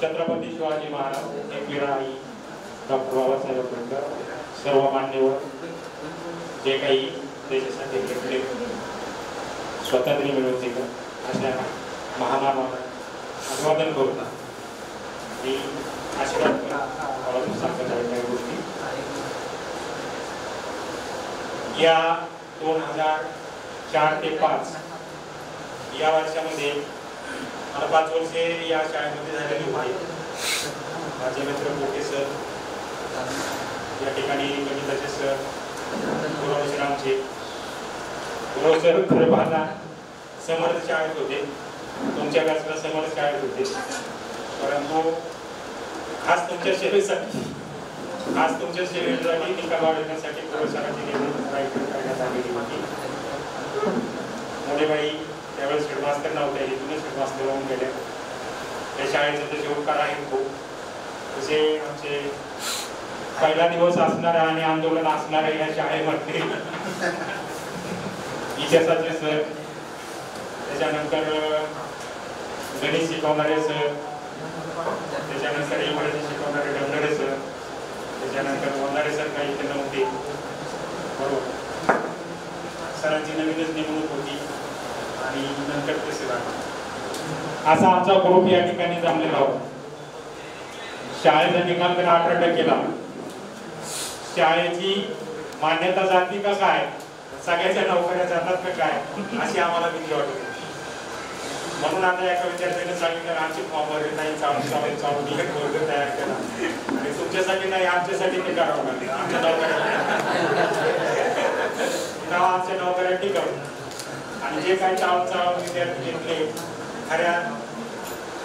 छत्रपती शिवाजी महाराज, एकवीरा आई, doctor Babasaheb Ambedkar, सर्व मान्यवर जे काही देशासाठी घेतले स्वातंत्र्य मिळवून दिलं अशा महामानवाला अभिवादन करू मी आशीर्वाद सांगत आहे काही गोष्टी. या 2004 ते 5 या वर्षामध्ये मला 5 वर्षे या शाळेमध्ये झालेली होती. माझे मित्र मोठे सर, या ठिकाणी गणिताचे सर गुरुश्रामचे गुरु सर माझा समर्थ शाळेत होते, तुमच्या व्यासला समर्थ शाळेत होते, परंतु खास तुमच्या सेवेसाठी निकाल वाढवण्यासाठी गुरुसरांची नेमणूक करण्यात आलेली होती. मोठेबाई त्यावेळेस हेडमास्तर नव्हते, इथूनच हेडमास्तर होऊन गेले. त्या शाळेचे तसे उपकार आहेत खूप. तसे आमचे पहिला दिवस असणारा आणि आंदोलन असणाऱ्या या शाळेमध्ये इतिहासाचे सर, त्याच्यानंतर गणित शिकवणारे सर, त्याच्यानंतर इंग्रजी शिकवणारे डंगरे सर, त्याच्यानंतर बोलणारे सर काही इथे नव्हते. बरोबर सरांची नवीनच नेमणूक होती आणि नंतर ते सर असा आमचा ग्रुप या ठिकाणी जमलेला होता. शाळेचा निकाल तर 18% शाळेची मान्यता जाती का काय, सगळ्याच्या नोकऱ्या जातात का काय अशी आम्हाला भीती वाटत. म्हणून आता एका विद्यार्थ्याने सांगितलं आमची फॉर्म भरले नाही, चालून एक वर्ग तयार केला आणि तुमच्यासाठी नाही आमच्यासाठी ते करावं लागेल. आमच्या नोकऱ्या टिकवून आणि जे काही चालून विद्यार्थी घेतले खऱ्या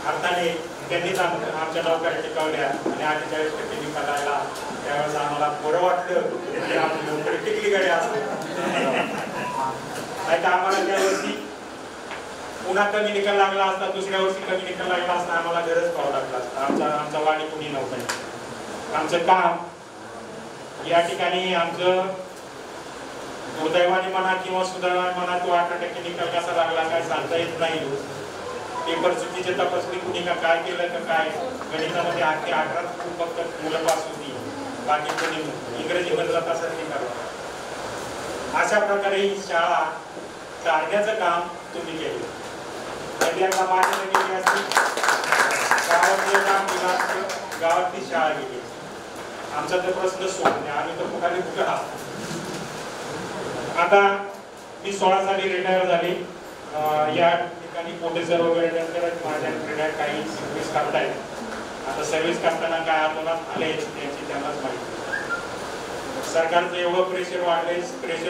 अर्थाने त्यांनीच आमच्या नोकऱ्या टिकवल्या आणि 48% निकाल आला. त्यावेळेस आम्हाला बरं वाटलं की आमची नोकरी टिकली गाडी असते. नाही तर आम्हाला त्या वर्षी पुन्हा कमी निकाल लागला असता, दुसऱ्या वर्षी कमी निकाल लागला असता, आम्हाला गरज पाहावं लागला असता. आमचा वाणी कुणी नव्हता. आमचं काम या ठिकाणी आमचं दुर्दैवाने म्हणा किंवा सुदैवाने म्हणा तो 18% निकाल कसा लागला काय सांगता येत नाही. पेपर चुकीचे तपासणी कुणी का काय केलं का काय. गणितामध्ये 8 ते 18 फक्त मुलं पास होती, बाकी कोणी इंग्रजी मधला तासात निकाल. अशा प्रकारे ही शाळा काढण्याचं काम तुम्ही केलं. गावातली शाळा गेली. आमचा तर प्रश्न सोडणे, आम्ही तर कुठे कुठे आहोत. आता मी 16 साली रिटायर झाले. या ठिकाणी पोटेसर वगैरे नंतर माझ्या रिटायर काही सर्व्हिस करतायत. आता सर्व्हिस करताना काय आंदोलन आले याची त्यांनाच माहिती. सरकारचं एवढं प्रेशर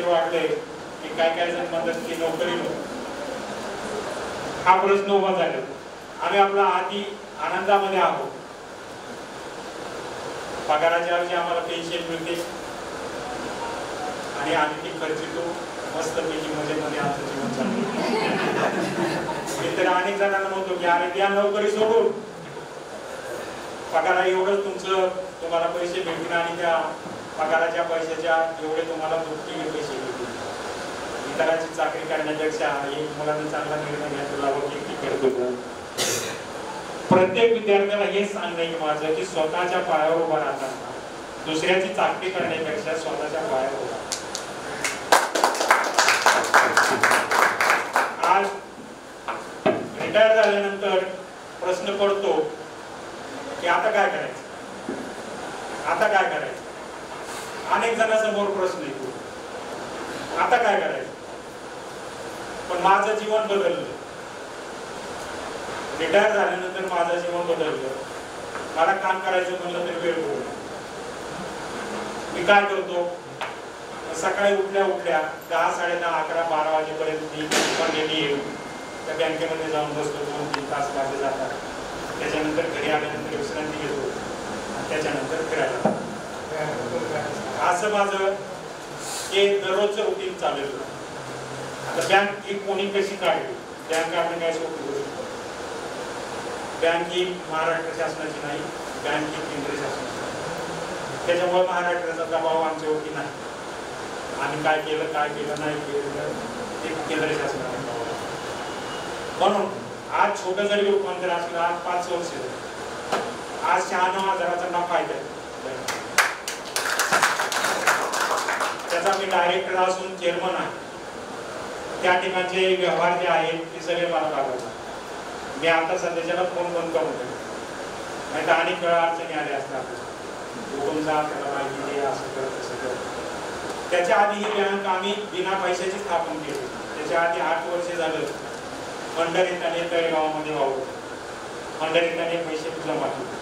वाढलंय की काय जण म्हणतात की नोकरी हा प्रश्न उभा झाला. आम्ही आपला आधी आनंदामध्ये आहोत. पगाराच्या ऐवजी आम्हाला पेन्शन मिळते आणि आम्ही ती खर्चितो मस्तपैकी मजेमध्ये आमचं जीवन चालू. मी तर अनेक जणांना म्हणतो की अरे त्या नोकरी सोडून पगारा एवढंच तुम्हाला पैसे भेटतील आणि त्या पगाराच्या पैशाच्या एवढे तुम्हाला दुपटीने पैसे भेटतील. इतरांची चाकरी करण्यापेक्षा एक मुलांना चांगला निर्णय घ्यायचा लाभ की करतो. प्रत्येक विद्यार्थ्याला हे सांगणं आहे माझं की स्वतःच्या पायावर उभा राहताना दुसऱ्याची चाकरी करण्यापेक्षा स्वतःच्या पायावर उभा. आज रिटायर झाल्यानंतर प्रश्न पडतो की आता काय करायचं. अनेक जणांसमोर प्रश्न येतो आता काय करायचं. पण माझं जीवन बदललं. रिटायर झाल्यानंतर माझं जीवन बदललं. मला काम करायचं म्हणलं तर वेळ होईल. मी काय करतो, सकाळी उठल्या 10, 10:30, 11, 12 वाजेपर्यंत मी येऊन त्या बँकेमध्ये जाऊन बसतो. 2-3 तास माझे जातात. त्याच्यानंतर घरी आल्यानंतर विश्रांती घेतो आणि त्याच्यानंतर फिरायला. असं माझं हे दररोजचं रुटीन चालू. आता बँक ही कोणी कशी काढली, बँक काढणं काय सोपी गोष्ट. बँक ही महाराष्ट्र शासनाची नाही, बँक ही केंद्र शासनाची. त्याच्यामुळे महाराष्ट्राचा दबाव आमच्यावरती नाही. आम्ही काय केलं नाही केलं ते केंद्र शासनाने दबाव. म्हणून आज छोटं जरी रूपांतर असलं, आज 5 वर्ष आज 96,000चा नफा आहे त्याचा. मी डायरेक्टर असून चेअरमन आहे. त्या ठिकाणचे व्यवहार जे आहेत ते सगळे मला बघायचे. मी आता सध्याच्याला फोन बंद करून ठेवतो, नाही तर अनेक वेळा अडचणी आल्या असतात. कुठून जा, त्याला माहिती दे, असं कर तसं कर. त्याच्या आधी ही बँक आम्ही बिना पैशाची स्थापन केली. त्याच्या आधी 8 वर्ष झालं मंडळींनी तळेगावामध्ये वावरतो. मंडळींनी पैसे जमा केले,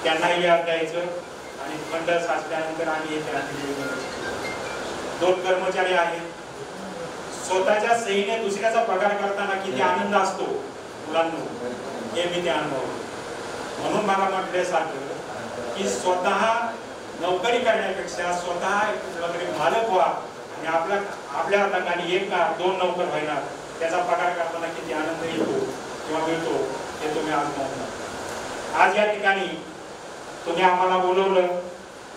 त्यांनाही व्याज द्यायचं आणि मंडळ साचल्यानंतर आम्ही येते. 2 कर्मचारी आहेत. स्वतःच्या सहीने दुसऱ्याचा पगार करताना किती आनंद असतो मुलांनो, हे मी ते अनुभवलं. म्हणून मला म्हटल्यासारखं की स्वतः नोकरी करण्यापेक्षा स्वतः कुठला तरी मालक व्हा आणि आपल्या हाताखाली 1 का 2 नोकर व्हायला त्याचा पगार करताना किती आनंद येतो किंवा मिळतो हे तुम्ही अनुभवलं. आज या ठिकाणी तुम्ही आम्हाला बोलवलं.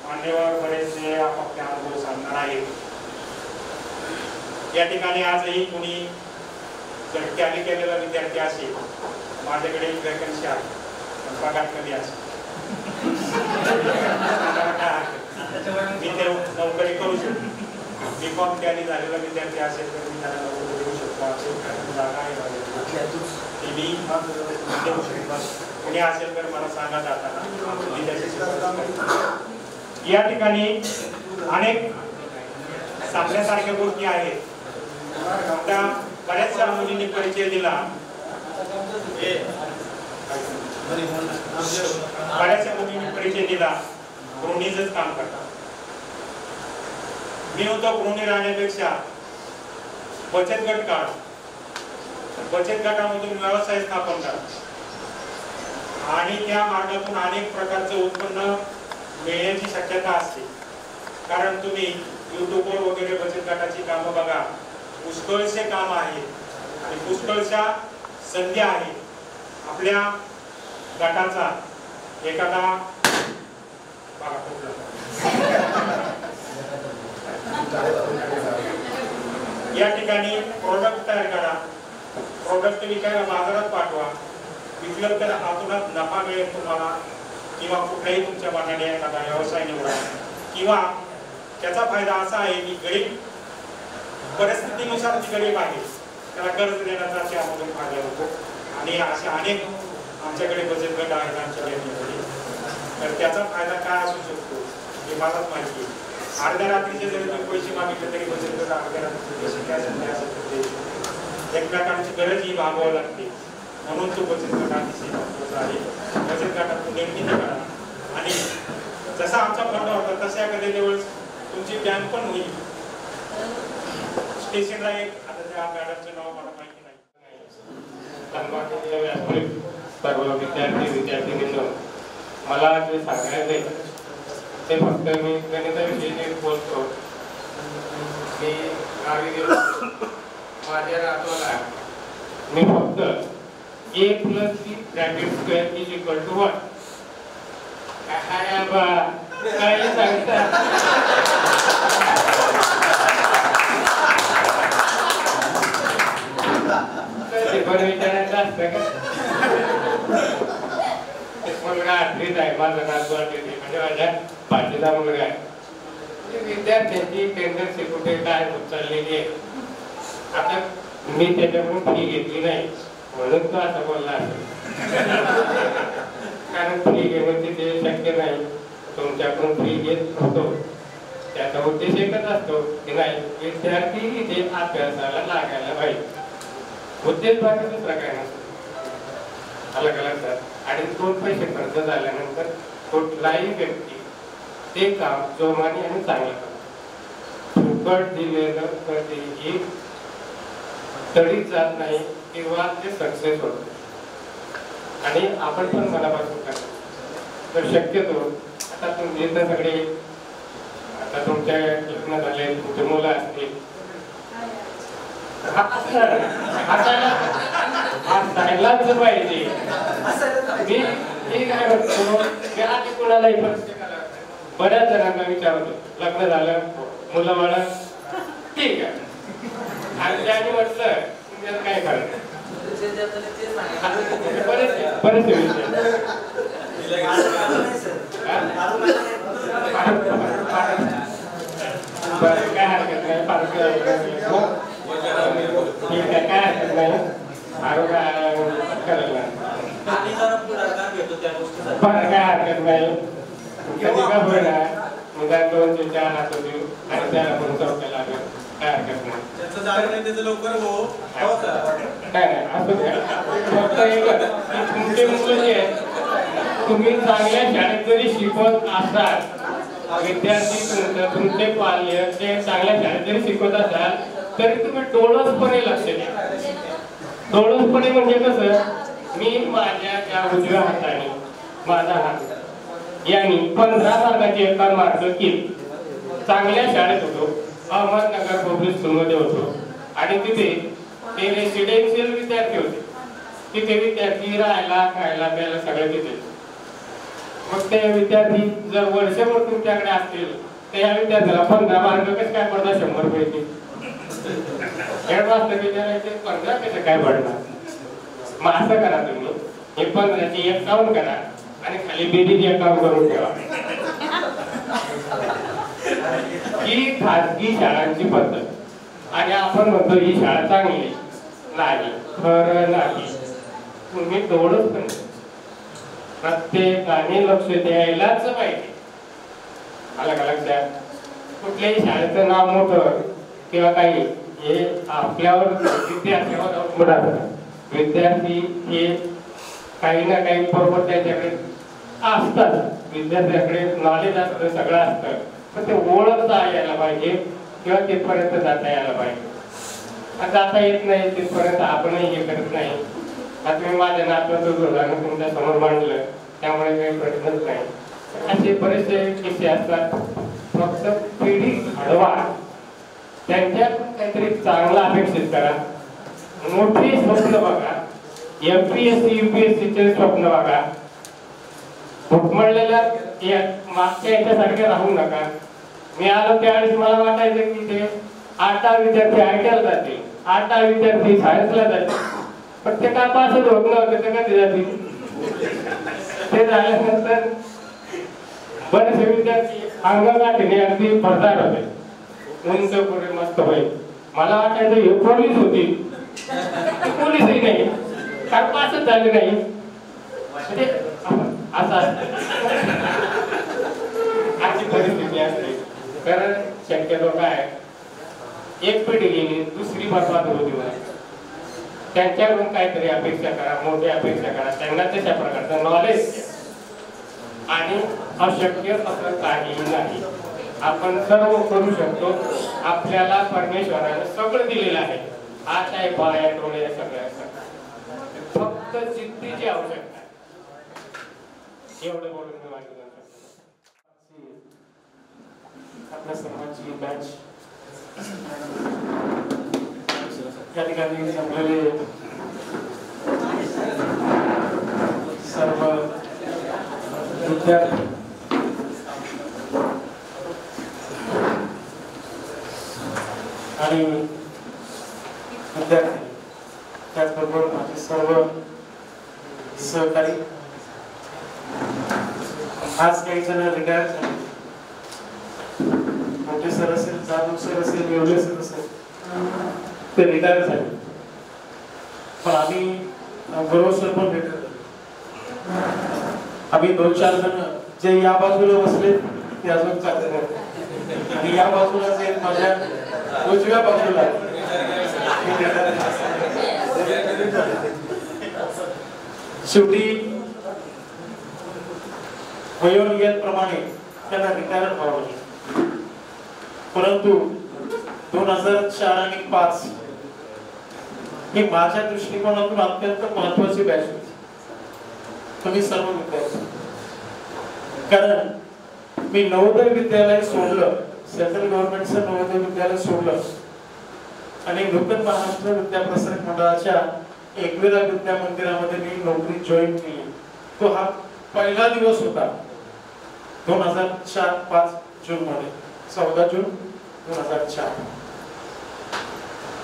मान्यवर बरेचसे आपापले अनुभव सांगणार आहेत. या ठिकाणी आजही कोणी जर टॅली केलेला विद्यार्थी असेल, माझ्याकडे एक वॅकन्सी आहे, पगार कमी असेल, मी ते नोकरी करू शकतो. B.Com टॅली झालेला विद्यार्थी असेल तर मी त्याला नोकरी देऊ शकतो. असेल जागा आहे मी देऊ शकतो. कोणी असेल तर मला सांगा जाताना. या ठिकाणी अनेक सांगण्यासारख्या गोष्टी आहेत. आता बऱ्याचशा मुलींनी परिचय दिला, बऱ्याचशा मुलींनी परिचय दिला गृहिणीचंच काम करतात. मी होतो गृहिणी राहण्यापेक्षा बचत गट काढ, बचत गटामधून व्यवसाय स्थापन करा आणि त्या मार्गातून अनेक प्रकारचं उत्पन्न मिळण्याची शक्यता असते. कारण तुम्ही युट्यूबवर वगैरे बचत गटाची कामं बघा, पुष्कळसे काम आहेत आणि पुष्कळशा संधी आहेत. आपल्या गटाचा एखादा या ठिकाणी प्रोडक्ट तयार करा, प्रोडक्ट विकायला बाजारात पाठवा, विकलं तर आतूनात नफा मिळेल तुम्हाला, किंवा कुठलाही तुमच्या मनाने एखादा व्यवसाय निवडा. किंवा त्याचा फायदा असा आहे की गरीब परिस्थितीनुसार जी गरीब आहे त्याला कर्ज देण्याचा त्यामधून फायदा होतो. आणि असे अनेक आमच्याकडे बचत गट आहेत आमच्या बँकेमध्ये, तर त्याचा फायदा काय असू शकतो हे मलाच माहिती आहे. अर्ध्या रात्रीचे जरी तुम्ही पैसे मागितले तरी बचत गट अर्ध्या रात्रीचे पैसे काय संधी असेल एकमेकांची गरज ही भागवावी लागते. म्हणून तो बचत गट अतिशय महत्त्वाचा आहे. बचत गटातून निर्मिती करा आणि जसा आमचा फंड होता तशा एखाद्या वेळेस तुमची बँक पण होईल. स्टेशनला एक आता त्या मॅडमचं नाव मला माहिती नाही. सर्व विद्यार्थी मला जे सांगायचं आहे ते फक्त मी गणिताविषयी जे बोलतो. मी गावी गेलो, माझ्या नातवाला मी फक्त a plus b bracket square is equal to 1 काय सांगता. बरं विचारायचं असतं का. मुलगा 8वीत आहे, माझा नातू 8वीत आहे, म्हणजे माझ्या पाठीचा मुलगा आहे. विद्यार्थ्यांची टेंडन्सी कुठे काय होत चाललेली आहे. आता मी त्याच्याकडून फी घेतली नाही म्हणून तो असं बोलला असेल, कारण फी घेणं तिथे शक्य नाही. तुमच्याकडून फी घेत होतो त्याचा उद्देश एकच असतो की नाही विद्यार्थी इथे अभ्यासाला लागायला पाहिजे. उद्देश बाकी दुसरा काय नसतो. अलग अलग सर. आणि 2 पैसे खर्च झाल्यानंतर कुठलाही व्यक्ती ते काम जोमाने आणि चांगलं करतो. फुकट दिलेलं कधीही तडीत जात नाही किंवा ते सक्सेस होत. आणि आपण पण मनापासून करतो. तर शक्यतो आता तुम्ही इथं सगळे आता तुमच्या लग्न झाले, तुमचे मुलं असतील, हसायलाच पाहिजे. मी काय म्हणतो की आधी कुणालाही बऱ्याच जणांना विचारतो लग्न झालं मुलं बाळ ठीक आहे आणि त्याने म्हटलं तुमच्यात काय करायचं बरेचसे विषय करायला आणि जरा पुढाकार घेतो त्या गोष्टीसाठी. बरं, काय हरकत नाही. कधी का बरं निदान 2 ते 4 असू देऊ आणि त्याला पण चौका लागेल, काय हरकत नाही. त्याचं जाणं नाही त्याचं लवकर हो काय नाही असू द्या. फक्त एकच की तुमचे मुलं जे आहेत, तुम्ही चांगल्या शाळेत जरी शिकवत असाल, विद्यार्थी तुमचे पाल्य ते चांगल्या शाळेत जरी शिकवत असाल तरी तुम्ही डोळसपणे लक्ष द्या. डोळसपणे म्हणजे कसं, मी माझ्या त्या उजव्या हाताने माझा हात यांनी 15 मार्काची एका मार्क केली. चांगल्या शाळेत होतो, अहमदनगर पब्लिक स्कूलमध्ये होतो आणि तिथे ते रेसिडेन्शियल विद्यार्थी होते. तिथे विद्यार्थी राहायला खायला प्यायला सगळं तिथे. मग ते विद्यार्थी जर वर्षभर तुमच्याकडे असतील तर या विद्यार्थ्याला 15 मार्क कसं काय पडणार 100 पैकी? हेडमास्टर विद्यार्थी 15 कसं काय पडणार? मग असं करा, तुम्ही हे 15ची 51 करा आणि खाली बेरीज 51 करून ठेवा. ही खाजगी शाळांची पद्धत आणि आपण म्हणतो ही शाळा चांगली नाही, खरं नाही. तुम्ही डोळच पण प्रत्येकाने लक्ष द्यायलाच पाहिजे. आलं का लक्षात? कुठल्याही शाळेचं नाव मोठं किंवा काही हे आपल्यावर विद्यार्थ्यावर अवलंबून असतं. विद्यार्थी हे काही ना काही बरोबर त्याच्याकडे असतात, विद्यार्थ्याकडे नॉलेज असतं, सगळं असतं, पण ते ओळखता यायला पाहिजे किंवा तिथपर्यंत जाता यायला पाहिजे. जाता येत नाही तिथपर्यंत आपणही हे करत नाही. आता मी माझ्या नातवाचं उदाहरण तुमच्या समोर मांडलं, त्यामुळे काही प्रश्नच नाही. असे बरेचसे किस्से असतात. फक्त पिढी घडवा, त्यांच्यातून काहीतरी चांगलं अपेक्षित करा, मोठी स्वप्न बघा, MPSC UPSC चे स्वप्न बघा. घुटमळलेल्या मागच्या याच्यासारखे राहू नका. मी आलो त्यावेळेस मला वाटायचं की ते 8 विद्यार्थी ITला जातील, 8 विद्यार्थी सायन्सला जातील, पण ते काय पासच होत नव्हते, ते कधी जातील? ते झाल्यानंतर बरेचसे विद्यार्थी अंगगाठीने अगदी भरदार होते, उंच पुढे मस्त होईल. मला वाटायचं हे पोलीस होती, पोलीसही नाही, कारण पासच झाले नाही. अशी परिस्थिती असते. कारण शक्यतो काय, एक पिढी गेली, दुसरी बरबाद होती. त्यांच्याकडून काहीतरी अपेक्षा करा, मोठी अपेक्षा करा, त्यांना तशा प्रकारचं नॉलेज द्या. आणि अशक्य असं काही नाही, आपण सर्व करू शकतो. आपल्याला परमेश्वराने सगळं दिलेलं आहे, हात आहे, पाय आहे, डोळे आहे, सगळं आहे. फक्त जिद्दीची आवश्यकता आहे. एवढं बोलून मी माझं आपल्या सर्वांची बॅच या ठिकाणी जमलेले सर्व विद्यार्थी आणि विद्यार्थी, त्याचबरोबर माझे सर्व सहकारी. आज काही जण रिटायर झाले, मोठे सर असेल, जाधव सर असेल, येवले सर असेल, ते रिटायर झाले. पण आम्ही गौरव सर पण रिटायर झाले. आम्ही 2-4 जण जे या बाजूला बसले ते अजून चालले नाही, आणि या बाजूला जे माझ्या उजव्या बाजूला शेवटी वयोनियमाप्रमाणे त्यांना रिटायर व्हावं लागलं. परंतु 2004 आणि 5 ही माझ्या दृष्टिकोनातून अत्यंत महत्वाची बॅच होती. तुम्ही सर्व विद्यार्थी, कारण मी नवोदय विद्यालय सोडलं, सेंट्रल गव्हर्नमेंटचं नवोदय विद्यालय सोडलं आणि नूतन महाराष्ट्र विद्याप्रसारक मंडळाच्या एकविरा विद्या मंदिरामध्ये मी नोकरी जॉईन केली. तो हा पहिला दिवस होता 2004-5 जून मध्ये, 14 जून 2004.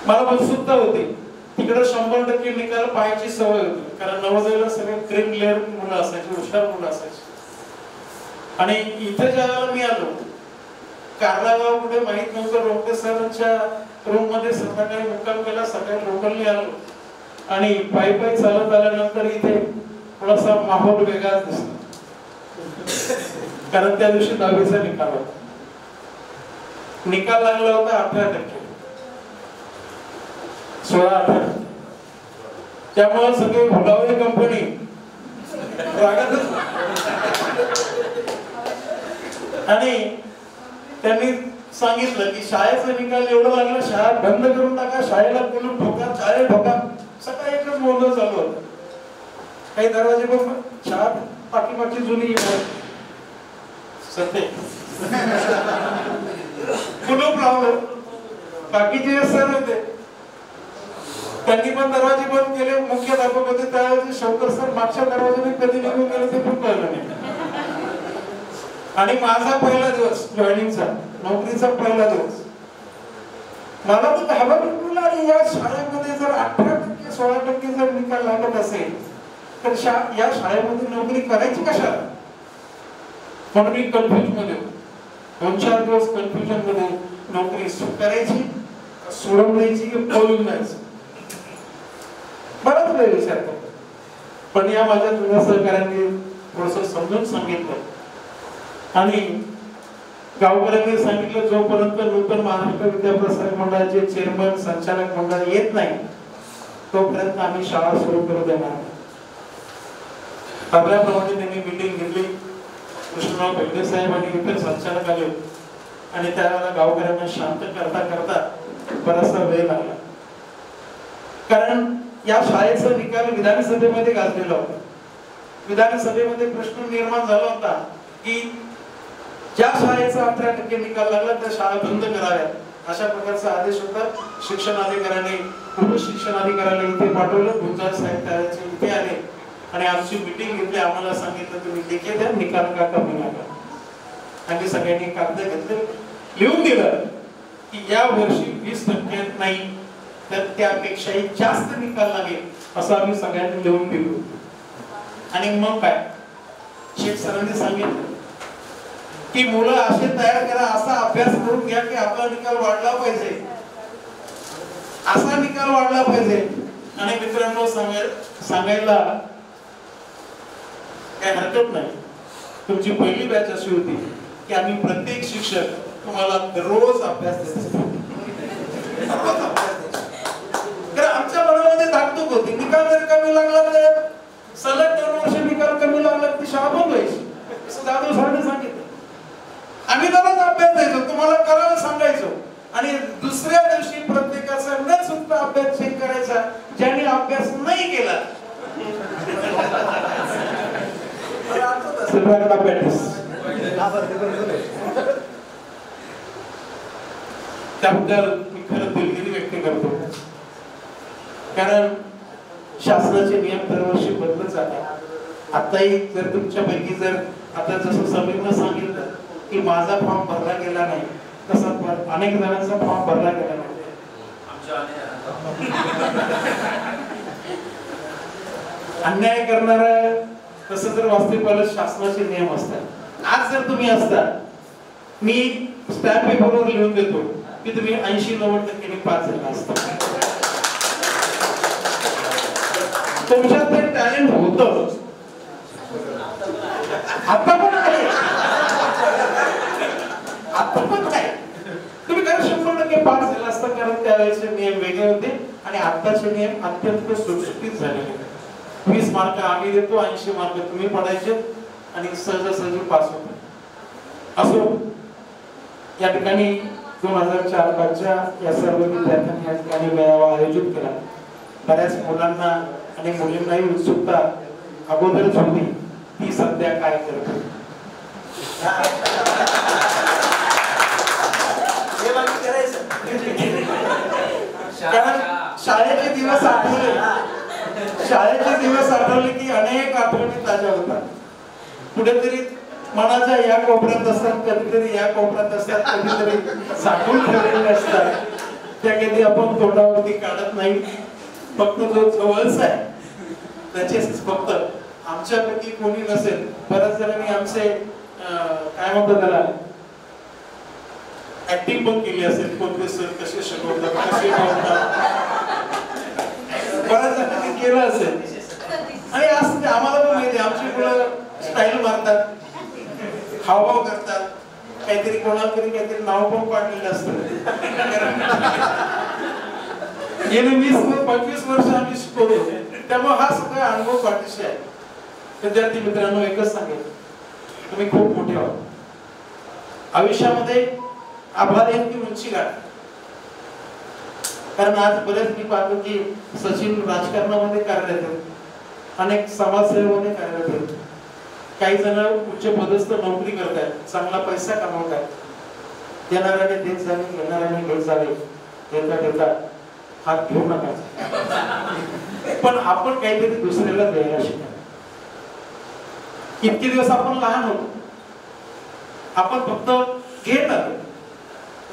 मला उत्सुकता होती, तिकडे 100% निकाल पाहायची सवय होती, कारण नवोदयला सगळे क्रीम लेअर मुलं असायची, हुशार मुलं असायची. आणि इथे ज्यावेळेला मी आलो, कारलागाव कुठे माहित नव्हतं, रोकडे सरांच्या रूम मध्ये संध्याकाळी मुक्काम केला, सकाळी लोकलने आलो. आणि पायी पायी चालत आल्यानंतर इथे थोडासा माहोल वेगळाच दिसतो, कारण त्या दिवशी 10वीचा निकाल होता. निकाल लागला होता 18%, 16-18. त्यामुळे सगळे भोगावे कंपनी रागातच. आणि त्यांनी सांगितलं की शाळेचा निकाल एवढा लागला, शाळा बंद करून टाका, शाळेला बोलून ठोका, शाळेत ठोका. सकाळी एकच बोलणं चालू होतं. काही दरवाजे बघ, शाळा पाठीमागची जुनी सत्य कुलूप लावलं. बाकीचे सर होते, त्यांनी पण दरवाजे बंद केले. मुख्याध्यापक होते त्यावेळेस शंकर सर मागच्या दरवाजाने कधी निघून गेले ते पण कळलं नाही. आणि माझा पहिला दिवस जॉईनिंगचा, नोकरीचा पहिला दिवस, मला तर घाबरलं. आणि या शाळेमध्ये जर 18% 16% जर निकाल लागत असेल तर या शाळेमध्ये नोकरी करायची कशाला? म्हणून मी कन्फ्युजन मध्ये 2-4 दिवस कन्फ्युजन मध्ये नोकरी करायची, सोडून द्यायची की बोलून जायचं, बराच वेळ विचार करतो. पण या माझ्या जुन्या सहकाऱ्यांनी थोडस समजून सांगितलं आणि गावकऱ्यांनी सांगितलं जोपर्यंत नूतन महाराष्ट्र विद्याप्रसारक मंडळाचे चेअरमन संचालक मंडळ येत नाही तोपर्यंत आम्ही शाळा सुरू करू देणार नाही. ठरल्याप्रमाणे त्यांनी मीटिंग घेतली. कृष्णराव बेगडे साहेब आणि इतर संचालक आले आणि त्यावेळेला गावकऱ्यांना शांत करता करता बराचसा वेळ लागला, कारण या शाळेचा निकाल विधानसभेमध्ये गाजलेला होता. विधानसभेमध्ये प्रश्न निर्माण झाला होता की ज्या शाळेचा 18% निकाल लागला त्या शाळा बंद कराव्यात अशा प्रकारचा आदेश होता. शिक्षण अधिकाऱ्यांनी, पूर्व शिक्षण अधिकाऱ्याला इथे पाठवलं. गुंजाळ साहेब त्यावेळेस इथे आले आणि आमची मीटिंग घेतली. आम्हाला सांगितलं तुम्ही लेखी द्या, निकाल का कमी लागला. आम्ही सगळ्यांनी कागद घेतले, लिहून दिलं की या वर्षी 20% नाही तर त्यापेक्षाही जास्त निकाल लागेल असं आम्ही सगळ्यांनी लिहून दिलं. आणि मग काय, शेख सरांनी सांगितलं की मुलं असे तयार करा, असा अभ्यास करून घ्या की आपला निकाल वाढला पाहिजे, असा निकाल वाढला पाहिजे. आणि मित्रांनो सांगायला काय हरकत नाही, तुमची पहिली बॅच अशी होती की आम्ही प्रत्येक शिक्षक तुम्हाला दररोज अभ्यास देतो. कारण आमच्या मनामध्ये धाकधूक होती, निकाल जर कमी लागला तर सलग 2 वर्ष निकाल कमी लागला ती शाळा बंद व्हायची. जाधव सरांनी सांगितलं. आम्ही दररोज अभ्यास द्यायचो, तुम्हाला करायला सांगायचो आणि दुसऱ्या दिवशी प्रत्येकाचा न चुकता अभ्यास चेक करायचा. ज्याने अभ्यास नाही केला त्याबद्दल मी खरं दिलगिरी व्यक्त करतो, कारण शासनाचे नियम दरवर्षी बदलत जातात. आताही जर तुमच्यापैकी जर आता जसं समीरनं सांगितलं की माझा फॉर्म भरला गेला नाही, तसा अनेक जणांचा फॉर्म भरला गेला नाही. अन्याय करणारा तसं जर वास्तविक पाहिलं शासनाचे नियम असतात. आज जर तुम्ही असता, मी स्टॅम्प पेपरवर लिहून देतो की तुम्ही 80-90% पास झाला असता. तुमच्यात ते टॅलेंट होतं, आता पण आहे, आता पण आहे. तुम्ही काय 100% पास झाला असता, कारण त्यावेळेचे नियम वेगळे होते आणि आताचे नियम अत्यंत सुटसुटीत झालेले. 20 मार्क आम्ही देतो, 80 मार्क तुम्ही पडायचे आणि सहजासहजी पास होतो. असो, या ठिकाणी 2004-5च्या या सर्व विद्यार्थ्यांनी या ठिकाणी मेळावा आयोजित केला. बऱ्याच मुलांना आणि मुलींनाही उत्सुकता अगोदरच होती ती सध्या काय करते. कारण शाळेचे दिवस आठवले की अनेक आठवणी ताज्या होतात. कुठेतरी मनाच्या या कोपऱ्यात असतात, कधीतरी या कोपऱ्यात असतात, कधीतरी साठवून ठेवलेले असतात. त्या कधी आपण तोंडावरती काढत नाही. फक्त जो जवळच आहे त्याचेच फक्त. आमच्यापैकी कोणी नसेल, बऱ्याच जणांनी आमचे काय म्हणतात त्याला ऍक्टिंग पण केली असेल, कोणते सर कसे शिकवतात, कसे बोलतात, बऱ्याच केलं असेल आणि असं ते आम्हाला पण माहिती आमची मुलं स्टाईल मारतात, हावभाव करतात, काहीतरी कोणाला तरी काहीतरी नाव पण पाडलेलं असतं. गेले 20-25 वर्ष आम्ही शिकवतो, त्यामुळे हा सगळा अनुभव पाठीशी आहे. विद्यार्थी मित्रांनो, एकच सांगेल, तुम्ही खूप मोठे आहात. आयुष्यामध्ये आभार की उंची गाठ. कारण आज बरेच मी पाहतो की सचिन राजकारणामध्ये कार्यरत आहेत, अनेक समाजसेवेमध्ये कार्यरत आहेत, काही जण उच्च पदस्थ नोकरी करतात, चांगला पैसा कमवतात. देणाऱ्याने देत झाले, घेणाऱ्याने घेत झाले, देता देता हात घेऊ नका. पण आपण काहीतरी दुसऱ्याला द्यायला शिका. इतके दिवस आपण लहान होतो, आपण फक्त घेत आलो.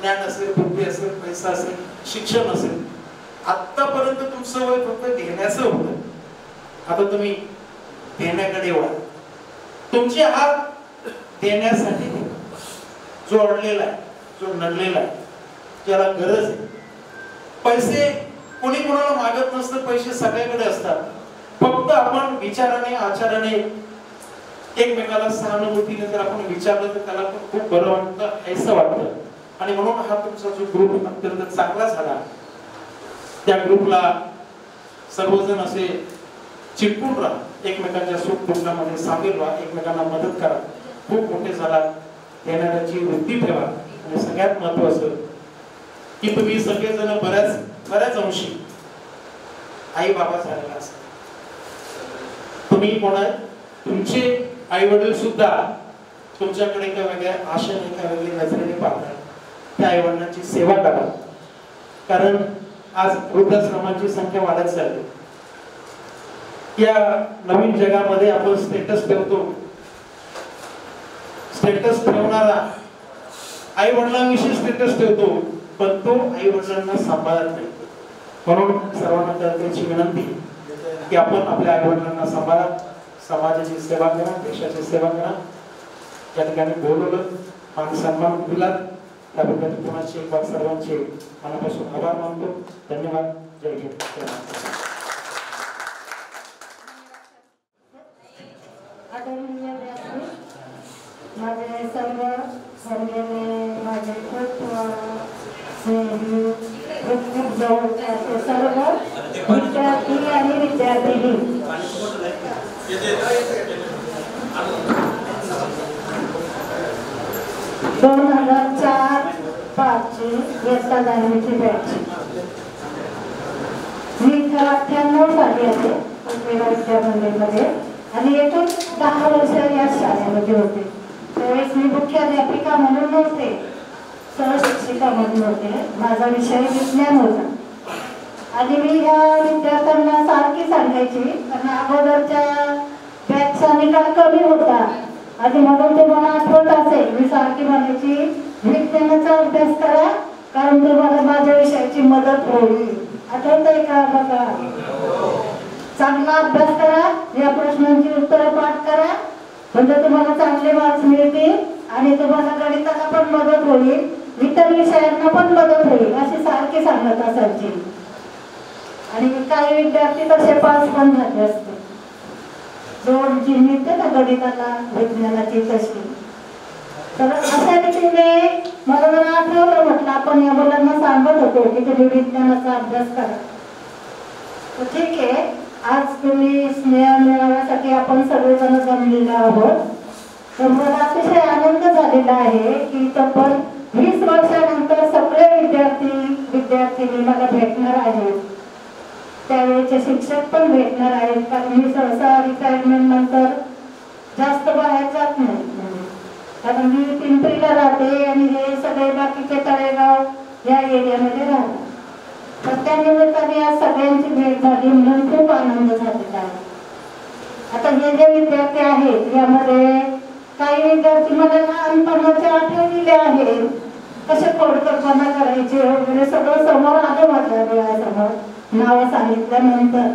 ज्ञान असेल, बुद्धी असेल, पैसा असेल, शिक्षण असेल, आतापर्यंत तुमचं वय फक्त घेण्याचं होतं. आता तुम्ही देण्याकडे वळा. तुमचे हात देण्यासाठी जो अडलेला आहे, जो नडलेला आहे, ज्याला गरज आहे. पैसे कोणी कोणाला मागत नसतं, पैसे सगळ्याकडे असतात. फक्त आपण विचाराने, आचाराने, एकमेकाला सहानुभूतीने जर आपण विचारलं तर त्याला पण खूप बरं वाटतं, असं वाटतं. आणि म्हणून हा तुमचा जो ग्रुप अत्यंत चांगला झाला. त्या ग्रुपला सर्वजण असे चिटकून राहा, एकमेकांच्या सुख दुःखामध्ये सामील व्हा, एकमेकांना मदत करा. खूप मोठे झाला, देणाऱ्याची वृत्ती ठेवा. आणि सगळ्यात महत्त्वाचं की तुम्ही सगळेजण बऱ्याच अंशी आई बाबा झालेला असा. तुम्ही कोण आहे? तुमचे आई वडील सुद्धा तुमच्याकडे एका वेगळ्या आशेने, एका वेगळ्या नजरेने पाहतात. त्या आई वडिलांची सेवा करा. कारण आज वृद्धाश्रमांची संख्या वाढत चालली. या नवीन जगामध्ये आपण स्टेटस ठेवतो. स्टेटस ठेवणारा आई वडिलांविषयी स्टेटस ठेवतो, पण तो आई वडिलांना सांभाळत नाही. म्हणून सर्वांना त्याची विनंती की आपण आपल्या आई वडिलांना सांभाळा, समाजाची सेवा करा, देशाची सेवा करा. या ठिकाणी बोलवलं, मान सन्मान दिला, त्याबद्दल पुन्हा एक बार सर्वांचे मनापासून आभार मानतो. धन्यवाद. जय हिंद. माझे सर्व वर्गीय, माझे खूप स्नेही, खूप जवळचे असे सर्व विद्यार्थी आणि विद्यार्थिनी, 2004-05 ची इयत्ता 10वीची बॅच. मी इथे 98 साली आले वेगळ्या विद्यामंदिरमध्ये आणि येथून 10 वर्ष या शाळेमध्ये होते. त्यावेळेस मी मुख्याध्यापिका म्हणून नव्हते, सहशिक्षिका म्हणून होते. माझा विषय विज्ञान होता आणि मी ह्या विद्यार्थ्यांना सारखी सांगायची, कारण अगोदरच्या बॅचचा निकाल कमी होता आणि म्हणून तुम्हाला आठवत असेल, मी सारखी म्हणायची विज्ञानाचा अभ्यास करा, कारण तुम्हाला माझ्या विषयाची मदत होईल. आठवतंय का? बघा, चांगला अभ्यास करा, या प्रश्नांची उत्तरं पाठ करा, म्हणजे तुम्हाला चांगले मार्क्स मिळतील आणि तुम्हाला गणिताला पण मदत होईल, इतर विषयांना पण मदत होईल, अशी सारखी सांगत असायची. आणि काही विद्यार्थी तसे पास पण झाले असते. जोड जी मिळते ना गणिताला, विज्ञानाची तशी. तर अशा रीतीने मला जरा आठवलं, म्हटलं आपण या मुलांना सांगत होतो की तुम्ही विज्ञानाचा अभ्यास करा. तर ठीक आहे, आज तुम्ही स्नेह मिळवण्यासाठी आपण सगळेजण जमलेलो आहोत. तर मला अतिशय आनंद झालेला आहे की तब्बल 20 वर्षानंतर सगळे विद्यार्थी मला भेटणार आहेत. त्यावेळेचे शिक्षक पण भेटणार आहेत, कारण मी सहसा रिटायरमेंट नंतर जास्त बाहेर जात नाही. कारण मी पिंपरीला राहते आणि हे सगळे बाकीचे तळेगाव या एरियामध्ये राहतात. तर त्यानिमित्ताने आज सगळ्यांची भेट झाली म्हणून खूप आनंद झालेला आहे. आता हे जे विद्यार्थी आहेत यामध्ये काही विद्यार्थी मला लहानपणाच्या आठवणीले आहेत, कसे खोडकरपणा करायचे वगैरे सगळं समोर आलं माझ्या डोळ्यासमोर नावं सांगितल्यानंतर.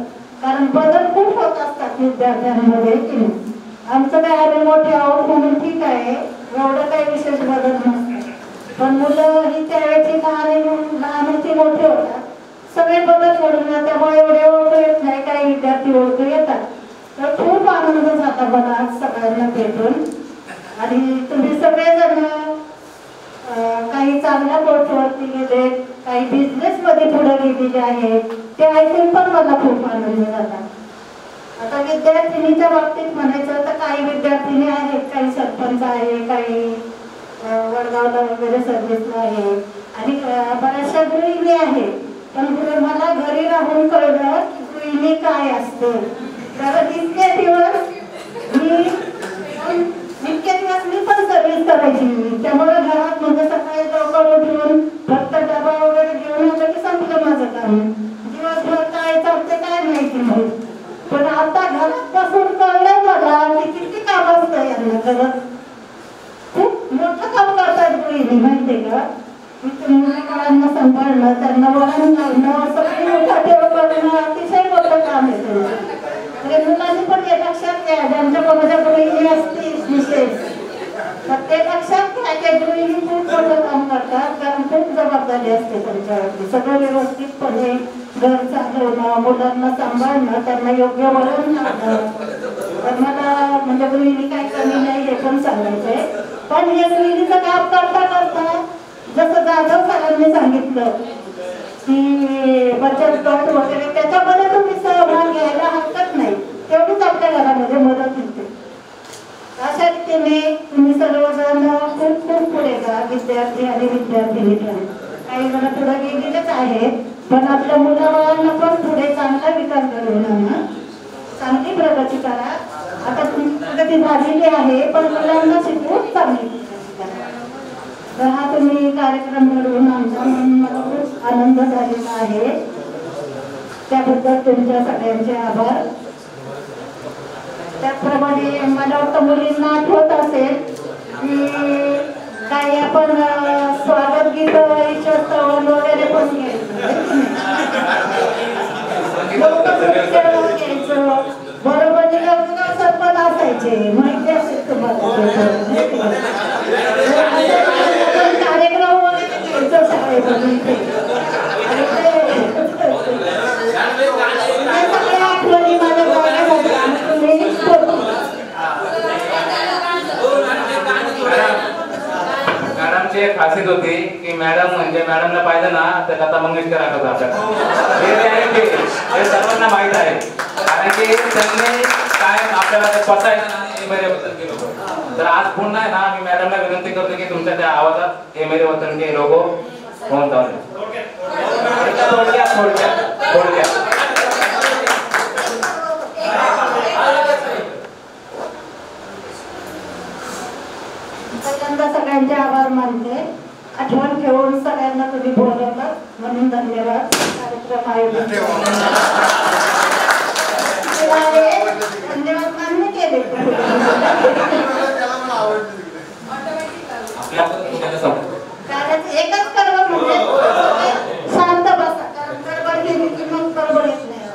कारण बदल खूप होत असतात विद्यार्थ्यांमध्ये की नाही. आमचं काय आम्ही मोठे आहोत म्हणून ठीक आहे, एवढं काही विशेष बदल नसतं. पण मुलं ही त्यावेळेची लहानाची मोठे होतात, सगळे बदल घडून येतात. त्यामुळे एवढे ओळखू येत नाही, काही विद्यार्थी ओळखू येतात. तर खूप आनंद झाला मला आज सगळ्यांना भेटून. आणि तुम्ही सगळेजण काही चांगल्या पोस्टवरती गेले, काही बिझनेस मध्ये पुढे गेलेले आहेत, ते ऐकून पण मला खूप आनंद झाला. आता विद्यार्थिनीच्या बाबतीत म्हणायचं तर काही विद्यार्थिनी आहेत, काही सरपंच आहे, काही वडगावला वगैरे सर्व्हिसला आहे आणि बऱ्याचशा गृहिणी आहेत. पण मला घरी राहून कळलं की गृहिणी काय असते. कारण इतके दिवस मी पण सर्व्हिस करायची. त्यामुळे घरात म्हणजे सकाळी लवकर उठून फक्त डबा वगैरे घेऊन आलं की संपलं माझं काम. दिवसभर काय चालते काय माहिती नाही. पण आता घरात बसून कळलं मला की किती काम असतं यांना करत. खूप मोठं काम करतात गृहिणी माहितीये का. मुलांना सांभाळणं, त्यांना वळण लावणं, सगळी मोठा ठेव करणं अतिशय मोठं काम आहे. म्हणजे मुलांनी पण हे लक्षात घ्या, ज्यांच्या कोणाच्या गृहिणी असतील विशेष तर ते लक्षात घ्या की गृहिणी खूप मोठं काम करतात. कारण खूप जबाबदारी असते त्यांच्यावरती. सगळं व्यवस्थितपणे घर चालवणं, मुलांना सांभाळणं, त्यांना योग्य वळण लावणं. तर मला म्हणजे गृहिणी काही कमी नाही हे पण सांगायचंय. पण हे गृहिणीचं काम करता करता जसं जाधव सरांनी सांगितलं की बचत गट वगैरे त्याच्यामध्ये तुम्ही सहभाग घ्यायला हरकत नाही. तेवढीच आपल्या घरामध्ये मदत होते. अशा रीतीने तुम्ही सर्वजण खूप खूप पुढे जा, विद्यार्थी आणि विद्यार्थिनी पण. काही जण पुढे गेलेलेच आहेत, पण आपल्या मुलाबाळांना पण पुढे चांगला विकास घडवून आणा, चांगली प्रगती करा. आता तुमची प्रगती झालेली आहे, पण मुलांना शिकवून चांगली प्रगती करा. तर हा तुम्ही कार्यक्रम घडवून आणला म्हणून मला खूप आनंद झालेला आहे. त्याबद्दल तुमच्या सगळ्यांचे आभार. त्याचप्रमाणे मला वाटतं मुलींना आठवत असेल की काही आपण स्वागत गीत ईश्वर वगैरे पण घ्यायचं. बरोबर सरपंच असायचे माहिती असेल तुम्हाला. कार्यक्रम वगैरे घ्यायचं शाळेमध्ये. सगळ्या आठवणी माझ्या मॅडमची एक खासियत होती की मॅडम म्हणजे मॅडमला पाहिजे ना तर लता मंगेशकर आठवत आपल्याला. हे सर्वांना माहित आहे. कारण की त्यांनी काय आपल्याला स्वतः बद्दल केलं होतं. तर आज पुन्हा आहे ना मी मॅडमला विनंती करतो की तुमच्या त्या आवाजात हे मेरे वतन के लोगो होऊन जाऊ. थोडक्यात पहिल्यांदा सगळ्यांचे आभार मानते. आठवण ठेवून सगळ्यांना तुम्ही बोलवलं म्हणून धन्यवाद. कार्यक्रम आयोजित धन्यवाद मान्य केले. कारण एकच कर्म म्हणजे शांत बसा. कारण गडबड केली की मग गडबड येत नाही.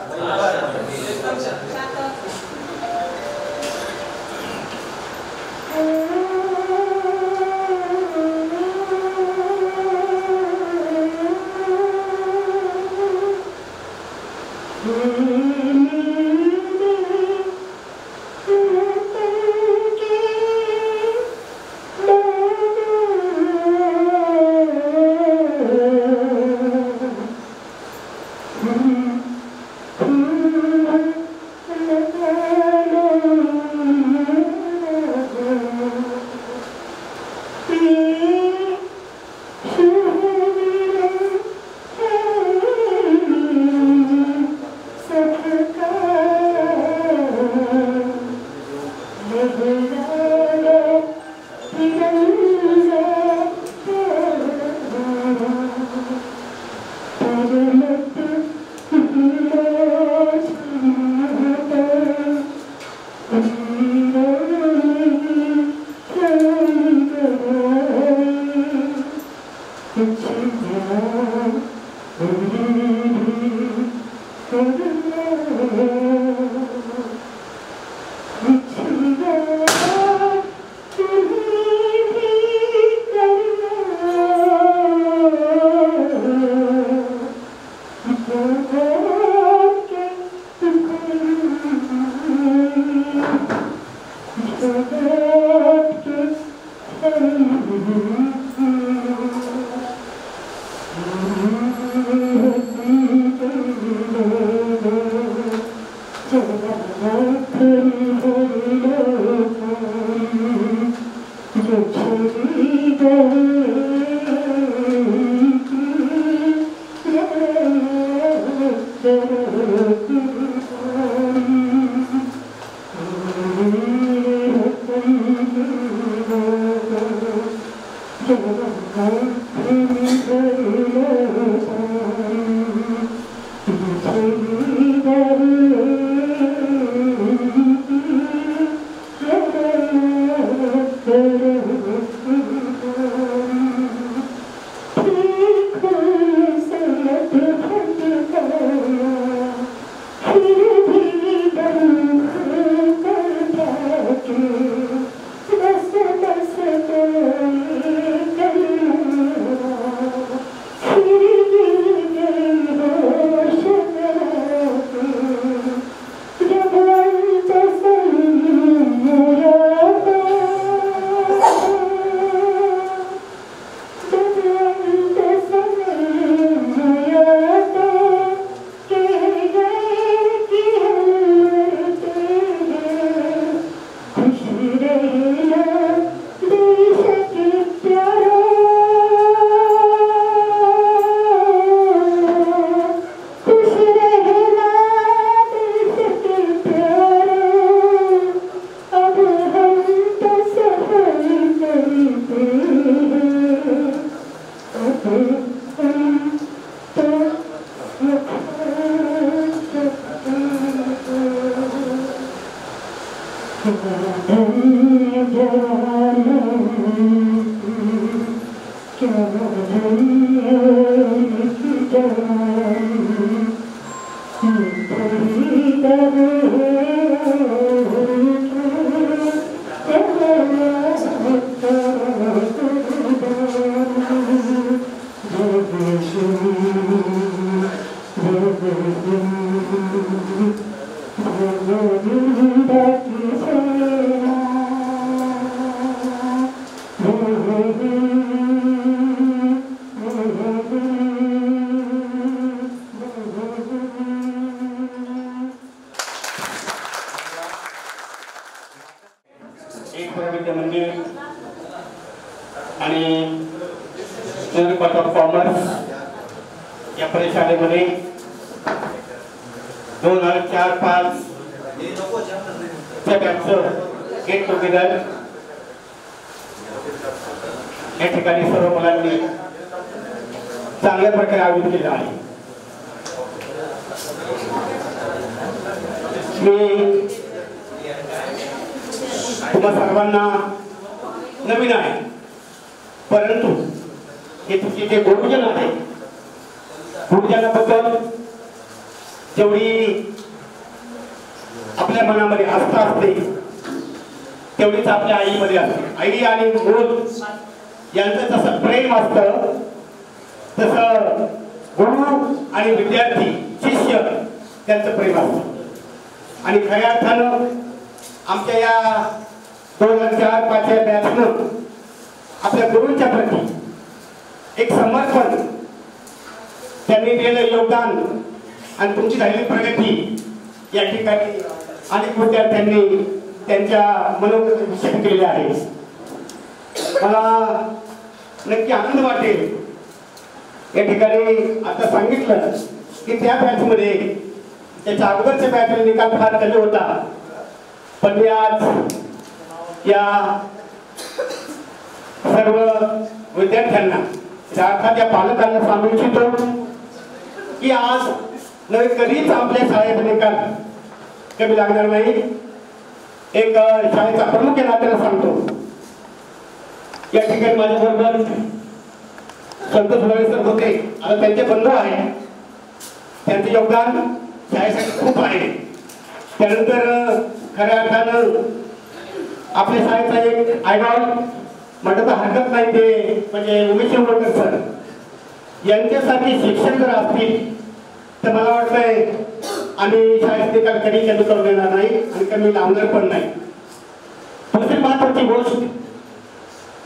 दुसरी महत्वाची गोष्ट,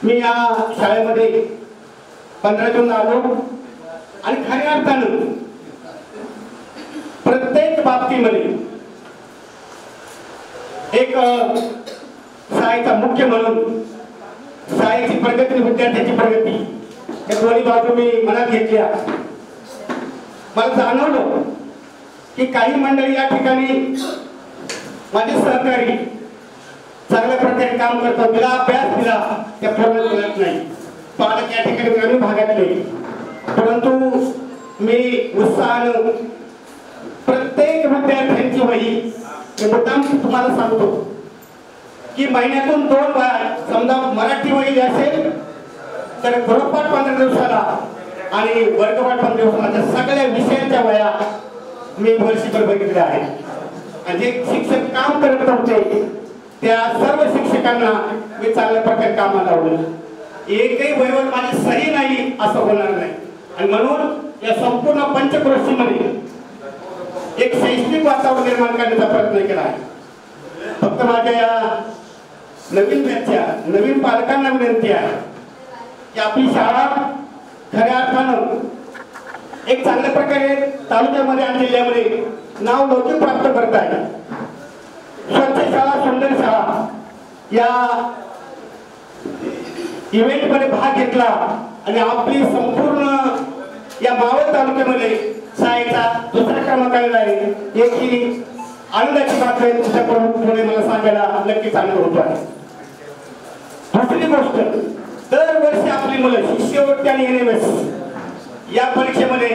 मी या शाळेमध्ये 15 जून आलो आणि खऱ्या अर्थानं प्रत्येक बाबतीमध्ये एक शाळेचा मुख्य म्हणून शाळेची प्रगती, विद्यार्थ्याची प्रगती या दोन्ही बाजू मी मनात घेतल्या. मला जाणवलं की काही मंडळी या ठिकाणी माझे सहकारी चांगल्या प्रकारे काम करतात, तिला अभ्यास दिला त्या पूर्ण मिळत नाही. पालक या ठिकाणी ग्रामीण भागातले, परंतु मी उत्साहानं प्रत्येक विद्यार्थ्यांची वही हे मुद्दाम तुम्हाला सांगतो की महिन्यातून 2 वेळा, समजा मराठी वही असेल तर गृहपाठ 15 दिवसाला आणि वर्गपाठ 15 दिवसाला, सगळ्या विषयांच्या वया मी वर्षभर बघितल्या आहेत. आणि जे शिक्षक काम करत होते त्या सर्व शिक्षकांना मी चांगल्या प्रकारे कामाला लावलं. एकही वहीवर माझी सही नाही असं होणार नाही. आणि म्हणून या संपूर्ण पंचक्रोशीमध्ये एक शैक्षणिक वातावरण निर्माण करण्याचा प्रयत्न केला आहे. फक्त माझ्या या नवीन बॅचच्या नवीन पालकांना विनंती आहे की आपली शाळा खऱ्या अर्थानं एक चांगल्या प्रकारे तालुक्यामध्ये आणि जिल्ह्यामध्ये नाव लौकिक प्राप्त करत आहे. स्वच्छ शाळा, सुंदर शाळा या इव्हेंटमध्ये भाग घेतला आणि आपली संपूर्ण या मावळ तालुक्यामध्ये शाळेचा 2रा क्रमांक आलेला आहे. एक ही आनंदाची बात आहे, तुमच्याकडून मला सांगायला नक्कीच आनंद होतो आहे. दुसरी गोष्ट, दरवर्षी आपली मुलं शिष्यवृत्ती आणि NMS या परीक्षेमध्ये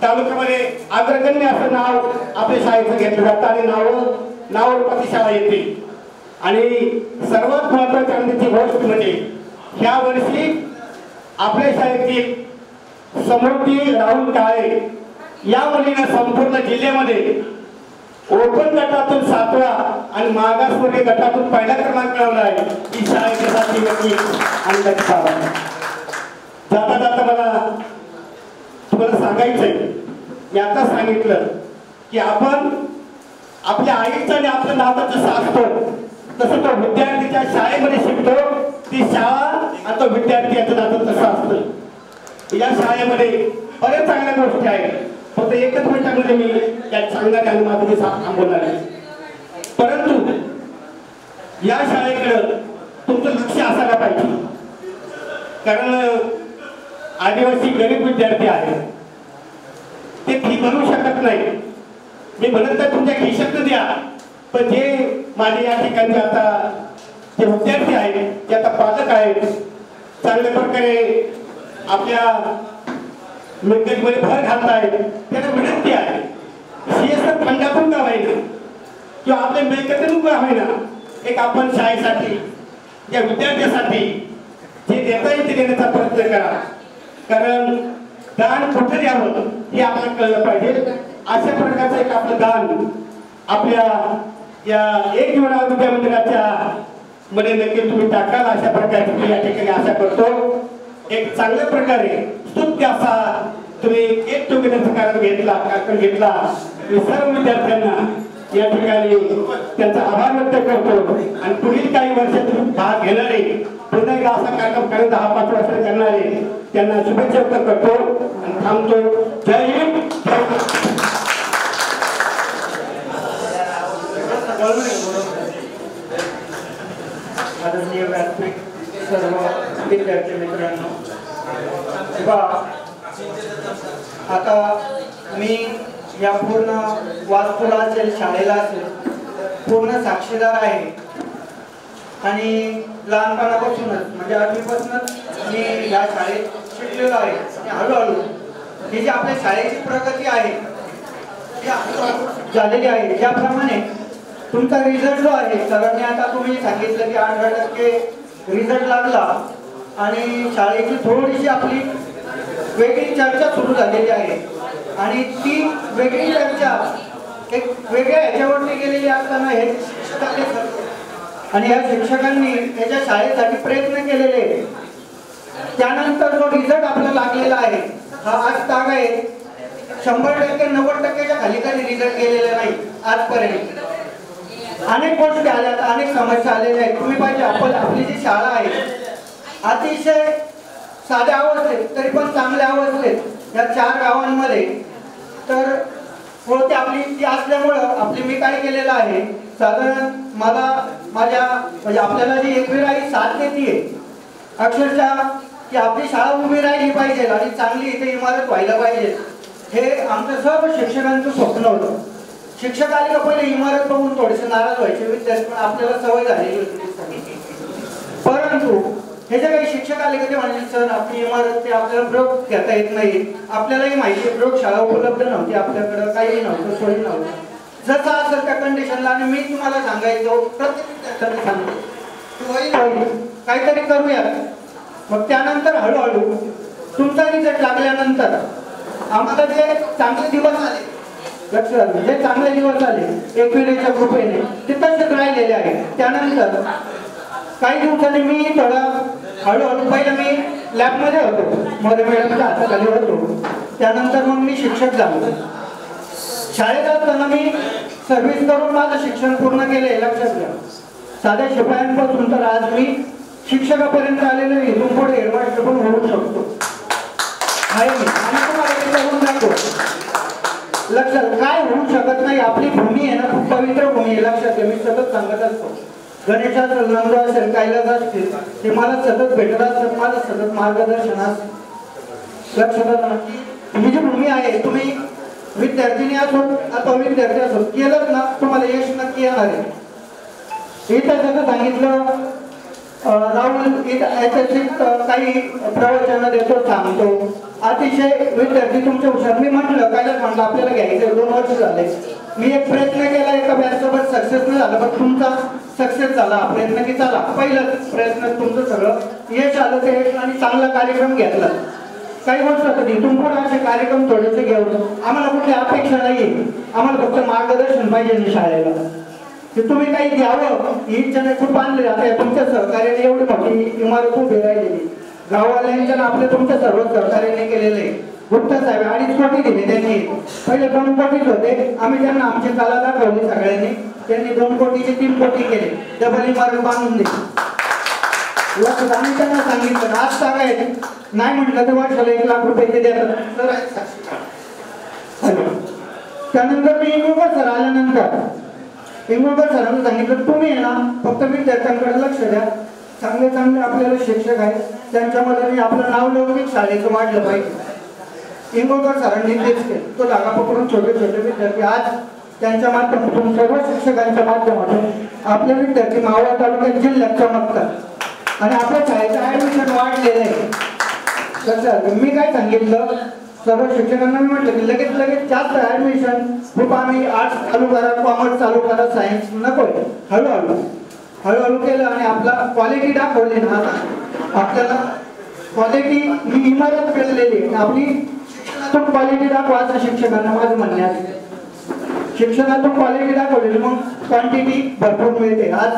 तालुक्यामध्ये अग्रगण्य असं नाव आपल्या शाळेचं घेतलं जातं आणि नावरूपाची शाळा येते. आणि सर्वात महत्वाची आनंदाची गोष्ट म्हणजे ह्या वर्षी आपल्या शाळेतील समृद्धी राहुल काळे या मुलीनं संपूर्ण जिल्ह्यामध्ये ओपन गटातून 7वा आणि मागासवर्गीय गटातून 1ला क्रमांक मिळवला आहे. ही शाळेसाठी आनंदाची बाब आहे. जाता जाता मला तुम्हाला सांगायचंय, मी आता सांगितलं की आपण आपल्या आईचं आणि आपलं नातं जसं असतं तसं तो विद्यार्थीच्या शाळेमध्ये शिकतो. ती शाळा आणि तो विद्यार्थी याचं नातं तसं असतं. या शाळेमध्ये बऱ्याच चांगल्या गोष्टी आहेत, फक्त एकच मिनिटामध्ये मी त्यात सांगणार आणि माझं मी थांबवणार आहे. परंतु या शाळेकडं तुमचं लक्ष असायला पाहिजे, कारण आदिवासी गरीब विद्यार्थी आहेत, ते फी भरू शकत नाही. मी म्हणत तर तुमच्या खिशातनं द्या, पण जे माझे या ठिकाणी आता जे विद्यार्थी आहेत, जे आता पालक आहेत, चांगल्या प्रकारे आपल्या मिळकतीमध्ये भर घालत आहेत, त्यांना विनंती आहे CSR फंडातून का होईना किंवा आपल्या मिळकतीतून का होईना एक आपण शाळेसाठी या विद्यार्थ्यासाठी जे देता येईल ते देण्याचा प्रयत्न करा. कारण दान कुठे द्यावं हे आपल्याला कळलं पाहिजे. अशा प्रकारचं एक आपलं दान आपल्या या एक जीवना विद्या मंदिराच्या मध्ये नक्की तुम्ही टाकाल अशा प्रकारे तुम्ही या ठिकाणी आशा करतो. एक चांगल्या प्रकारे स्तुत्य असा तुम्ही एक टुगेदरचा कार्यक्रम घेतला. मी सर्व विद्यार्थ्यांना या ठिकाणी त्यांचा आभार व्यक्त करतो आणि पुढील काही वर्षात तुम्ही भाग घेणारे पुन्हा एकदा असा कार्यक्रम करत 10-5 वर्ष करणारे त्यांना शुभेच्छा व्यक्त करतो आणि थांबतो. जय हिंद, जय आदरणीय व्यासपीठ, सर्व विद्यार्थी मित्रांनो, आता मी या पूर्ण वास्तूला असेल, शाळेला असेल, पूर्ण साक्षीदार आहे. आणि लहानपणापासूनच म्हणजे 8वीपासूनच मी या शाळेत शिकलेलो आहे. आणि हळूहळू ही जी आपल्या शाळेची प्रगती आहे ती हळूहळू झालेली आहे. ज्याप्रमाणे तुमचा रिझल्ट जो आहे, सरांनी आता तुम्ही सांगितलं की 8% रिझल्ट लागला आणि शाळेची थोडीशी आपली वेगळी चर्चा सुरू झालेली आहे. आणि ती वेगळी चर्चा एक वेगळ्या ह्याच्यावरती गेलेली असताना हे आणि या शिक्षकांनी याच्या शाळेसाठी प्रयत्न केलेले, त्यानंतर जो रिझल्ट आपल्याला लागलेला आहे हा आज ताग आहे. 100% 90%च्या खाली कधी रिझल्ट गेलेला नाही आजपर्यंत. अनेक गोष्टी आल्यात, अनेक समस्या आलेल्या आहेत. तुम्ही पाहिजे आपली जी शाळा आहे अतिशय साध्या अवस्थेत तरी पण चांगल्या अवस्थेत या 4 गावांमध्ये तर होते आपली ती असल्यामुळं आपली मी काय केलेलं आहे, साधारण मला माझ्या म्हणजे आपल्याला जी एकविराई साथ देते अक्षरशः की आपली शाळा उभी राहिली पाहिजे आणि चांगली इथे इमारत व्हायला पाहिजे, हे आमचं सर्व शिक्षकांचं स्वप्न होतं. शिक्षक आले का पहिले इमारत बघून थोडेसे नाराज व्हायचे विद्यार्थी, पण आपल्याला सवय झालेली होती. परंतु हे जे काही शिक्षक आले का ते म्हणजे सर आपली इमारत ते आपल्याला प्रयोग घेता येत नाही, आपल्यालाही माहिती आहे प्रयोगशाळा उपलब्ध नव्हती, आपल्याकडं काही नव्हतं, सोयी नव्हतं. जसं असेल त्या कंडिशनला आणि मी तुम्हाला सांगायचो प्रत्येक काहीतरी करूयात. मग त्यानंतर हळूहळू तुमचा रिझल्ट लागल्यानंतर आम्हाला जे चांगले दिवस आले, लक्षात जे चांगले दिवस आले एकविरेच्या कृपेने ते तसेच राहिलेले आहे. त्यानंतर काही दिवसांनी मी थोडं हळूहळू पहिलं मी लॅबमध्ये होतो, मध्ये मॅडमच्या हाताखाली होतो. त्यानंतर मग मी शिक्षक झालो. शाळेत असताना मी सर्व्हिस करून माझं शिक्षण पूर्ण केले. लक्षात घ्या, साध्या शिपायांपासून तर आज मी शिक्षकापर्यंत आलेलो आहे. इथून पुढे हेडमास्टर पण होऊ शकतो आहे मी, आणि तुम्हाला ते करून दाखवतो. लक्षात काय होऊ शकत नाही. आपली भूमी आहे ना खूप पवित्र भूमी आहे. लक्षात घ्या, मी सतत सांगत असतो. गणेश असेल, नंदू असेल, कैलास असतील, ते मला सतत भेटत असतात, मला सतत मार्गदर्शन असते. लक्षात ही जी भूमी आहे, तुम्ही विद्यार्थिनी असो अथवा विद्यार्थी असो केलं ना तुम्हाला यश नक्की येणार आहे. इथं जसं सांगितलं राहुल ऐतिहासिक काही प्रवचन देतो, सांगतो, अतिशय विद्यार्थी तुमचे हुशार. मी म्हटलं कायलाच म्हटलं आपल्याला घ्यायचं 2 वर्ष झाले. मी एक प्रयत्न केला, एका बॅचसोबत सक्सेस नाही झाला, पण तुमचा सक्सेस झाला प्रयत्न की चला पहिलाच प्रयत्न तुमचं सगळं यश आलं. ते यश आणि चांगला कार्यक्रम घेतला. काही गोष्ट होती इथून पुढे असे कार्यक्रम थोडेसे घेऊन आम्हाला कुठली अपेक्षा नाहीये, आम्हाला फक्त मार्गदर्शन पाहिजे शाळेला की तुम्ही काही द्यावं ही इच्छा नाही. खूप आणले जाते तुमच्या सहकार्याने एवढी मोठी इमारत उभी राहिलेली, गाववाल्यांच्या आपले तुमच्या सर्व सहकार्याने केलेले. गुप्ता साहेब 2.5 कोटी दिले त्यांनी, पहिले 2 कोटीच होते. आम्ही त्यांना आमची कला दाखवली सगळ्यांनी, त्यांनी 2 कोटीचे 3 कोटी केले, डबल इमारत बांधून दिली. आम्ही त्यांना सांगितलं आज सांगायचं नाही म्हटलं तर वर्षाला 1 लाख रुपये ते देतात. त्यानंतर मी इंगोळकर सर आल्यानंतर इंगोळकर सरांनी सांगितलं तुम्ही आहे ना फक्त विद्यार्थ्यांकडे लक्ष द्या, चांगले चांगले आपल्याला शिक्षक आहेत, त्यांच्यामध्ये आपलं नाव लौकिक शाळेचं वाढलं पाहिजे. इंगोळकर सरांनी तेच केलं. तो धागा पकडून छोटे छोटे विद्यार्थी आज त्यांच्या माध्यमातून सर्व शिक्षकांच्या माध्यमातून आपले विद्यार्थी मावळ तालुक्यात जिल्ह्यात चमकतात आणि आपल्या शाळेचं ऍडमिशन वाढलेलं आहे. कसं मी काय सांगितलं सर्व शिक्षकांना, मी म्हटलं की लगेच जास्त ऍडमिशन खूप आम्ही आर्ट्स चालू करा, कॉमर्स चालू करा, सायन्स नकोय, हळूहळू केलं आणि आपला क्वालिटी दाखवली ना. आपल्याला क्वालिटी ही इमारत मिळालेली, आपली शिक्षणातून क्वालिटी दाखवा असं शिक्षकांना माझं म्हणणे आहे. शिक्षणातून क्वालिटी दाखवलेली मग क्वांटिटी भरपूर मिळते. आज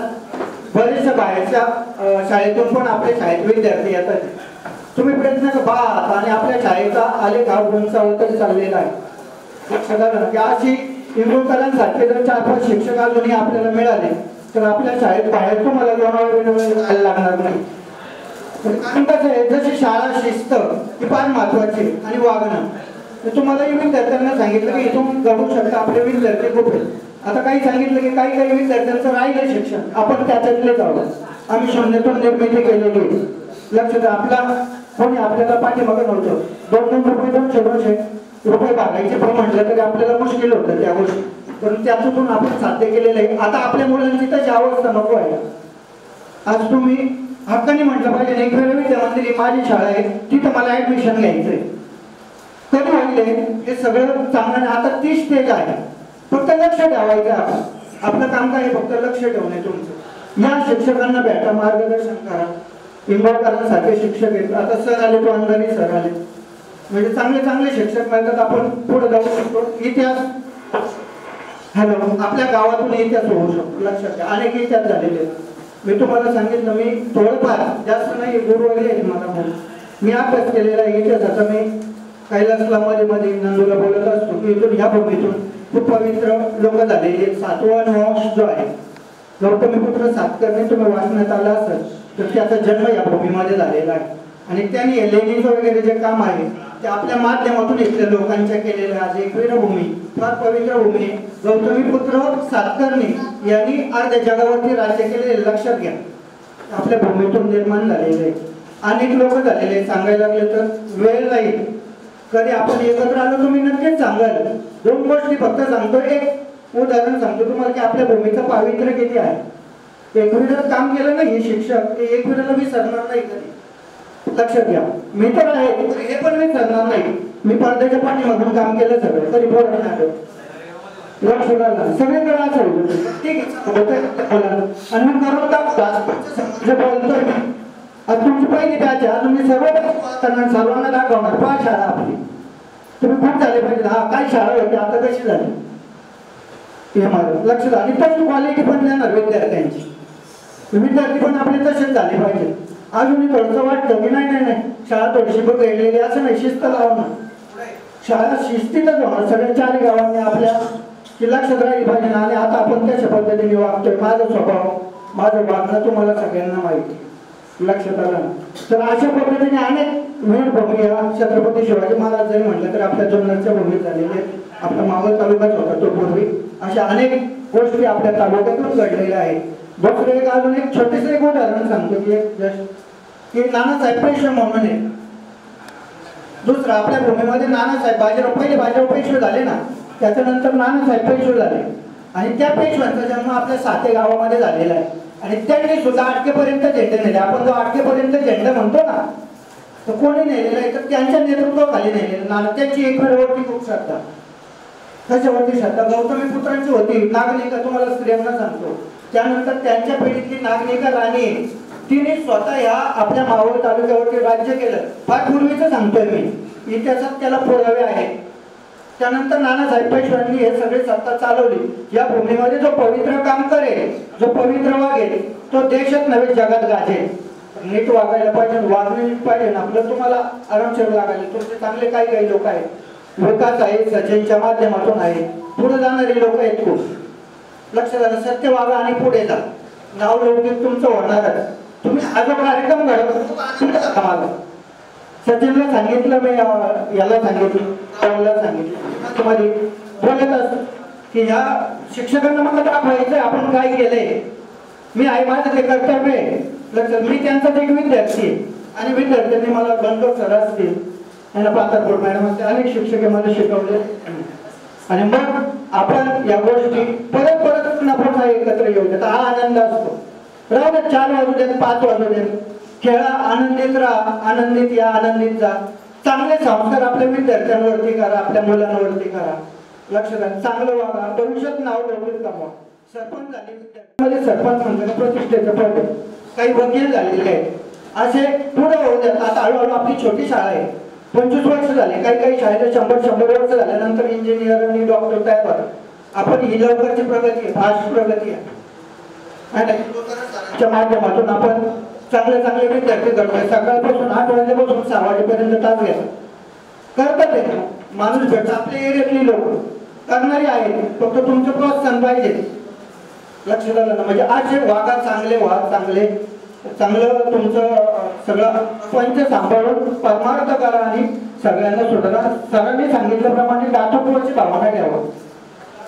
बरेचशा बाहेरच्या शाळेतून पण आपल्या शाळेत विद्यार्थी येतात. तुम्ही प्रयत्न पाहा आणि आपल्या शाळेचा आलेखाव उंचावतच चाललेला आहे. लक्षात की अशी इंगोळकरांसारखे जर 4-5 शिक्षक अजूनही आपल्याला मिळाले तर आपल्या शाळेत बाहेर तुम्हाला जायला लागणार नाही. कारण कसं आहे, जशी शाळा शिस्त ही फार महत्वाची आणि वागणं. तुम्हालाही विद्यार्थ्यांना सांगितलं की इथून घडू शकता आपले विद्यार्थी खूप आहेत. आता काही सांगितलं की काही विद्यार्थ्यांचं राहिलं शिक्षण, आपण त्याच्यातले जाऊ. आम्ही शून्यातून निर्मिती केलेली. लक्षात आपला कोणी आपल्याला पाठीमागं नव्हतं. 2 रुपये 200 रुपये भागायचे पण म्हटलं तरी आपल्याला मुश्किल होतं त्या गोष्टी, पण त्यातून आपण साध्य केलेलं आहे. आता आपल्या मुलांची तशी अवस्था नको आहे. आज तुम्ही हक्काने म्हटलं पाहिजे एक वेळ विद्या मंदिर माझी शाळा आहे, तिथं मला ऍडमिशन घ्यायचंय. कधी होईल हे सगळं चांगलं. आता 30 स्टेज आहे, फक्त लक्ष ठेवायचं. आपलं काम काय फक्त लक्ष ठेवणे तुमचं. या शिक्षकांना भेटा, मार्गदर्शन करा. इंगोळकरांसारखे शिक्षक आहेत. आता सर आले, तो अंधारी सर आले, म्हणजे चांगले शिक्षक मिळतात. आपण पुढे जाऊ शकतो. इतिहास आपल्या गावातून इतिहास होऊ शकतो. लक्षात घ्या, अनेक इतिहास झालेले. मी तुम्हाला सांगितलं मी थोडंफार जास्त नाही, गुरु वगैरे मला म्हणून मी अभ्यास केलेला आहे इतिहासाचा. मी कैलासला मध्ये नंदूला बोलत असतो की इथून ह्या भूमीतून खूप पवित्र लोक झालेले. 7वां वंश जो आहे गौतमीपुत्र सातकर्णी तुम्ही वाचण्यात आला असेल तर त्याचा जन्म या भूमीमध्ये झालेला आहे आणि त्यांनी लेणीचं वगैरे जे काम आहे ते आपल्या माध्यमातून इथल्या लोकांच्या केलेलं आज एकवीर भूमी फार पवित्र भूमी. गौतमीपुत्र सातकर्णी यांनी अर्ध्या जगावरती राज्य केलेले लक्षात घ्या. आपल्या भूमीतून निर्माण झालेले अनेक लोक झालेले सांगायला लागले तर वेळ जाईल. कधी आपण एकत्र आलो तुम्ही नक्कीच सांगाल. दोन गोष्टी फक्त सांगतो. एक उदाहरण सांगतो तुम्हाला की आपल्या भूमीचं पावित्र्य किती आहे. एकविरात काम केलं नाही शिक्षक ते एकविराला विसरणार नाही कधी. लक्षात घ्या. मी तर आहे हे पण विसरणार नाही. मी पडद्याच्या पाठीमागून काम केलं सगळं तरी बोलत नाही. लक्ष घाला सगळीकडे असं ठीक आहे आणि मी करून बोलतोय मी आज तुमची पहिली बॅच आहे. अजून मी सर्वांना दाखवणार. पहा शाळा आपली तुम्ही खूप झाले पाहिजे. हा काय शाळा होती आता कशी झाली हे मला लक्षात. आणि तशी क्वालिटी पण देणार विद्यार्थ्यांची. विद्यार्थी पण आपले तसेच झाले पाहिजे. अजूनही थोडंसं वाटतं की नाही शाळा थोडीशी बघितलेली असं नाही. शिस्त लावणार. शाळा शिस्तीतच होणार सगळ्या चारही गावांनी आपल्या की लक्षात राहिली पाहिजे. आणि आता आपण कशा पद्धतीने वागतोय माझा स्वभाव माझं वागणं तुम्हाला सगळ्यांना माहिती लक्षात आलं. तर अशा पद्धतीने अनेक वीर भूमी या छत्रपती शिवाजी महाराज जरी म्हटलं तर आपल्या जुन्नरच्या भूमीत झालेले आपला मावळ तालुकाच होता तो पूर्वी. अशा अनेक गोष्टी आपल्या तालुक्यातून घडलेल्या आहेत. दुसरं एक अजून एक छोटेसे एक उदाहरण सांगतो की नानासाहेब पेशवे म्हणून आहे. दुसरं आपल्या भूमीमध्ये नानासाहेब पहिले बाजीराव पेशवे झाले ना त्याच्यानंतर नानासाहेब पेशवे झाले आणि त्या पेशव्यांचा जन्म आपल्या साते गावामध्ये झालेला आहे. आणि त्यांनी सुद्धा अटकेपर्यंत झेंडे नेले. आपण जो अटकेपर्यंत झेंडा म्हणतो ना तर कोणी नेलेला आहे तर त्यांच्या नेतृत्वाखाली नेलेलं नाना. त्यांची एकविरावरती खूप श्रद्धा. त्याच्यावरती श्रद्धा गौतमीपुत्रांची होती. नागनिका तुम्हाला स्त्रियांना सांगतो. त्यानंतर त्यांच्या पिढीतली नागनिका राणी तिने स्वतः ह्या आपल्या मावळ तालुक्यावरती राज्य केलं. फार पूर्वीचं सांगतोय मी. इतिहासात त्याला पुरावे आहेत. त्यानंतर नानासाहेब पेशव्यांनी हे सगळे सत्ता चालवली. या भूमीमध्ये जो पवित्र काम करेल जो पवित्र वागेल तो देशात नव्हे जगात गाजेल. नीट वागायला पाहिजे. वागणं नीट पाहिजे. आपलं तुम्हाला आरामशीर लागायला. तुमचे चांगले काही लोक आहेत. विकास आहे सचिनच्या माध्यमातून आहे. पुढे जाणारी लोक आहेत खूप. लक्षात आलं. सत्य वागा आणि पुढे जा. नाव लौकिक तुमचं होणारच. तुम्ही हा जो कार्यक्रम घडवला सचिनला सांगितलं मी याला सांगितलं तुम्हाला बोलत असतो की ह्या शिक्षकांना मला दाखवायचं आपण काय केलंय. मी आहे माझं ते कर्तव्य आहे. लक्षात. मी त्यांचाच एक विद्यार्थी आहे आणि विद्यार्थ्यांनी मला बनकर सर असतील यांना पातारपूर मॅडम असते अनेक शिक्षक मला शिकवले. आणि मग आपण या गोष्टी परत पुन्हा एकत्र येऊ देत. हा आनंद असतो. राहू दे 4 वाजू देत 5 वाजू देत. खेळा आनंदित राहा. आनंदित या आनंदित जा. चांगले संस्कार आपल्या विद्यार्थ्यांवरती करा. आपल्या मुलांवरती करा. लक्षात घ्या. चांगलं वागा. भविष्यात नाव लवकर कमवा. सरपंच झाले विद्यार्थ्यांमध्ये सरपंच म्हणजे प्रतिष्ठेचं पद. काही वकील झालेले आहेत. असे पुढे होऊ देत. आता हळूहळू आपली छोटी शाळा आहे. 25 वर्ष झाले. काही शाळेला 100 वर्ष झाल्यानंतर इंजिनियर आणि डॉक्टर तयार होतात. आपण ही लवकरची प्रगती आहे. फास्ट प्रगती आहे. माध्यमातून आपण चांगले विद्यार्थी घडतोय. सकाळपासून 8 वाजल्यापासून 6 वाजेपर्यंत तास घ्या करतात ते माणूस भेटतात. आपल्या एरियातली लोक करणारी आहेत. फक्त तुमचं प्रोत्साहन पाहिजे. लक्षात आलं ना. म्हणजे असे वागा. चांगले वाग. चांगलं तुमचं सगळं पंच सांभाळून परमार्थ करा आणि सगळ्यांना सुधारा. सरांनी सांगितल्याप्रमाणे दातृत्वाची भावना घ्यावं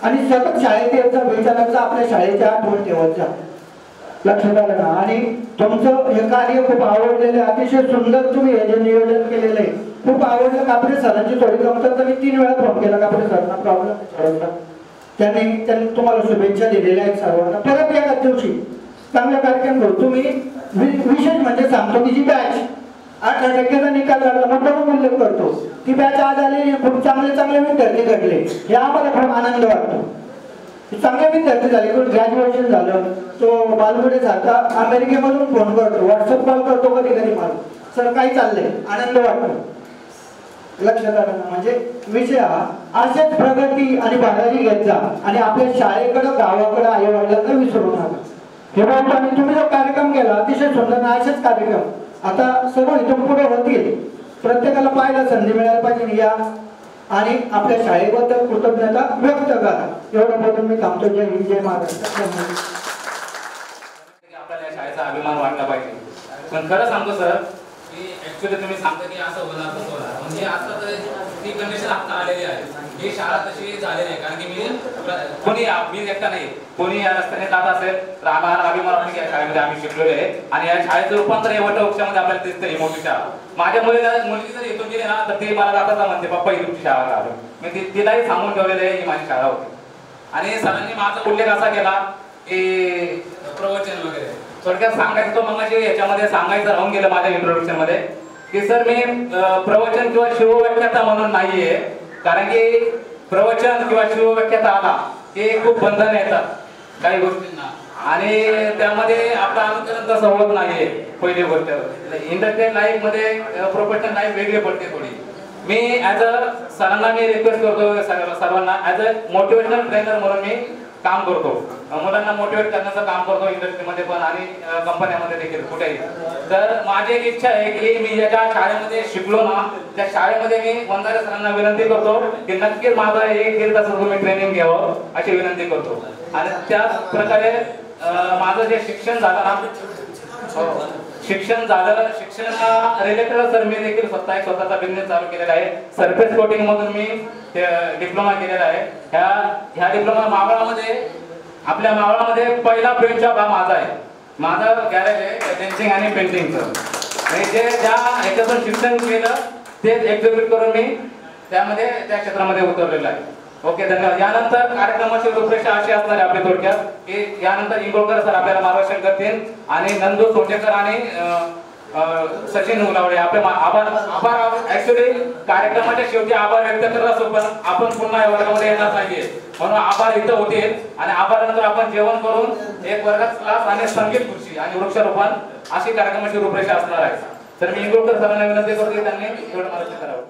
आणि सतत शाळेत यायचा विचारांचा आपल्या शाळेची आठवण ठेवायचा. लक्षात आलं ना. आणि तुमचं हे कार्य खूप आवडलेलं आहे. अतिशय सुंदर तुम्ही हे जे नियोजन केलेलं आहे खूप आवडलं. कापरे सरांची थोडी कमतरता मी 3 वेळा फोन केला कापरे सरांना प्रॉब्लेम. त्यांनी तुम्हाला शुभेच्छा दिलेल्या आहेत सर्वांना. परत एकाच दिवशी चांगला कार्यक्रम घेऊ. तुम्ही विशेष म्हणजे सांगतो की जी बॅच 8% निकाल लागला म्हणून उल्लेख करतो. ती बॅच आज आलेली खूप चांगले विद्यार्थी घडले. हे आम्हाला खूप आनंद वाटतो. चांगले विद्यार्थी झाले. ग्रॅज्युएशन झालं. तो बालगुडे सारखा अमेरिकेमधून फोन करतो. व्हॉट्सअप कॉल करतो कधी मला. सर काय चाललंय. आनंद वाटतो. लक्षात आलं ना. म्हणजे विषय हा असेच प्रगती आणि बहादुरी घेत जा आणि आपल्या शाळेकडे गावाकडे आई वडिलांना विसरू नका. हे म्हणतो. आणि तुम्ही जो कार्यक्रम केला अतिशय सुंदर. असेच कार्यक्रम आता सर्व इथून पुढे होतील. प्रत्येकाला पाहायला संधी मिळायला पाहिजे. या आणि आपल्या शाळेबद्दल कृतज्ञता व्यक्त करा. एवढं बोलून मी थांबतो. जय हिंद. जय महाराष्ट्र. शाळेचा अभिमान वाटला पाहिजे. पण खरं सांगतो सर की ऍक्च्युली तुम्ही सांगता की असं होणार तसं होणार, म्हणजे आता तर ती कंडिशन आता आलेली आहे. ही शाळा तशी झालेली आहे, कारण की मी एकटा नाही, कोणी या रस्त्याने जात असेल तर आम्हाला अभिमान वाटतो की या शाळेमध्ये आम्ही शिकलेलो आहे. आणि या शाळेचं रूपांतर हे वटवृक्षामध्ये आपल्याला दिसतं. ही मोठी शाळा, माझ्या मुलगी जर इथून गेली ना तर ती मला जाताना म्हणते पप्पा ही तुमची शाळा आलो. मी तिलाही सांगून ठेवलेलं आहे ही माझी शाळा होती. आणि सरांनी माझा उल्लेख असा केला की प्रवचन वगैरे, थोडक्यात सांगायचं तो मग याच्यामध्ये सांगायचं राहून गेलं माझ्या इंट्रोडक्शन मध्ये की सर मी प्रवचन किंवा शिवव्याख्याता म्हणून नाहीये, कारण की प्रवचन किंवा शिवव्याख्याता आला की खूप बंधन येतात काही गोष्टींना, आणि त्यामध्ये आपलं अनुकरण तसं होत नाहीये. पहिली गोष्ट इंडस्ट्रियल लाईफ मध्ये प्रोफेशनल लाईफ वेगळी पडते थोडी. मी ऍज अ सरांना मी रिक्वेस्ट करतो सर्वांना ऍज अ मोटिवेशनल ट्रेनर म्हणून मी काम करतो, मुलांना मोटिवेट करण्याचं काम करतो इंडस्ट्रीमध्ये पण आणि कंपन्यामध्ये देखील कुठेही. तर माझी एक इच्छा आहे की मी ज्या शाळेमध्ये शिकलो ना त्या शाळेमध्ये मी वंदारे सरांना विनंती करतो की नक्कीच माझं एक दीड तासाचं तुम्ही ट्रेनिंग घ्यावं अशी विनंती करतो. आणि त्याच प्रकारे माझं जे शिक्षण झालं ना शिक्षण रिलेटेड सर मी देखील स्वतःचा बिझनेस चालू केलेला आहे. सरफेस कोटिंग मधून मी डिप्लोमा केलेला आहे. ह्या डिप्लोमा आपल्या मावळामध्ये पहिला पेंट शॉप हा माझा आहे. माझं गॅरेज आहे पेंटिंग आणि पेंटिंगचं. जे ज्या ह्याच्यातून शिक्षण केलं तेच एक्झिक्यूट करून मी त्या क्षेत्रामध्ये उतरलेलं आहे. ओके, धन्यवाद. यानंतर कार्यक्रमाची रूपरेषा अशी असणार आहे आपली थोडक्यात की यानंतर इंगोळकर सर आपल्याला मार्गदर्शन करतील आणि नंदू सोंडेकर आणि सचिन उलावडे आपले आभार. ऍक्च्युली कार्यक्रमाच्या शेवटी आभार व्यक्त करत असतो पण आपण पुन्हा या वर्गामध्ये येणार नाहीये, म्हणून आभार इथं होतील आणि आभारानंतर आपण जेवण करून एक वर्गात क्लास आणि संगीत खुर्ची आणि वृक्षारोपण अशी कार्यक्रमाची रूपरेषा असणार आहे. तर मी इंगोळकर सरांना विनंती करतो की त्यांनी एवढं मार्गदर्शन करावं.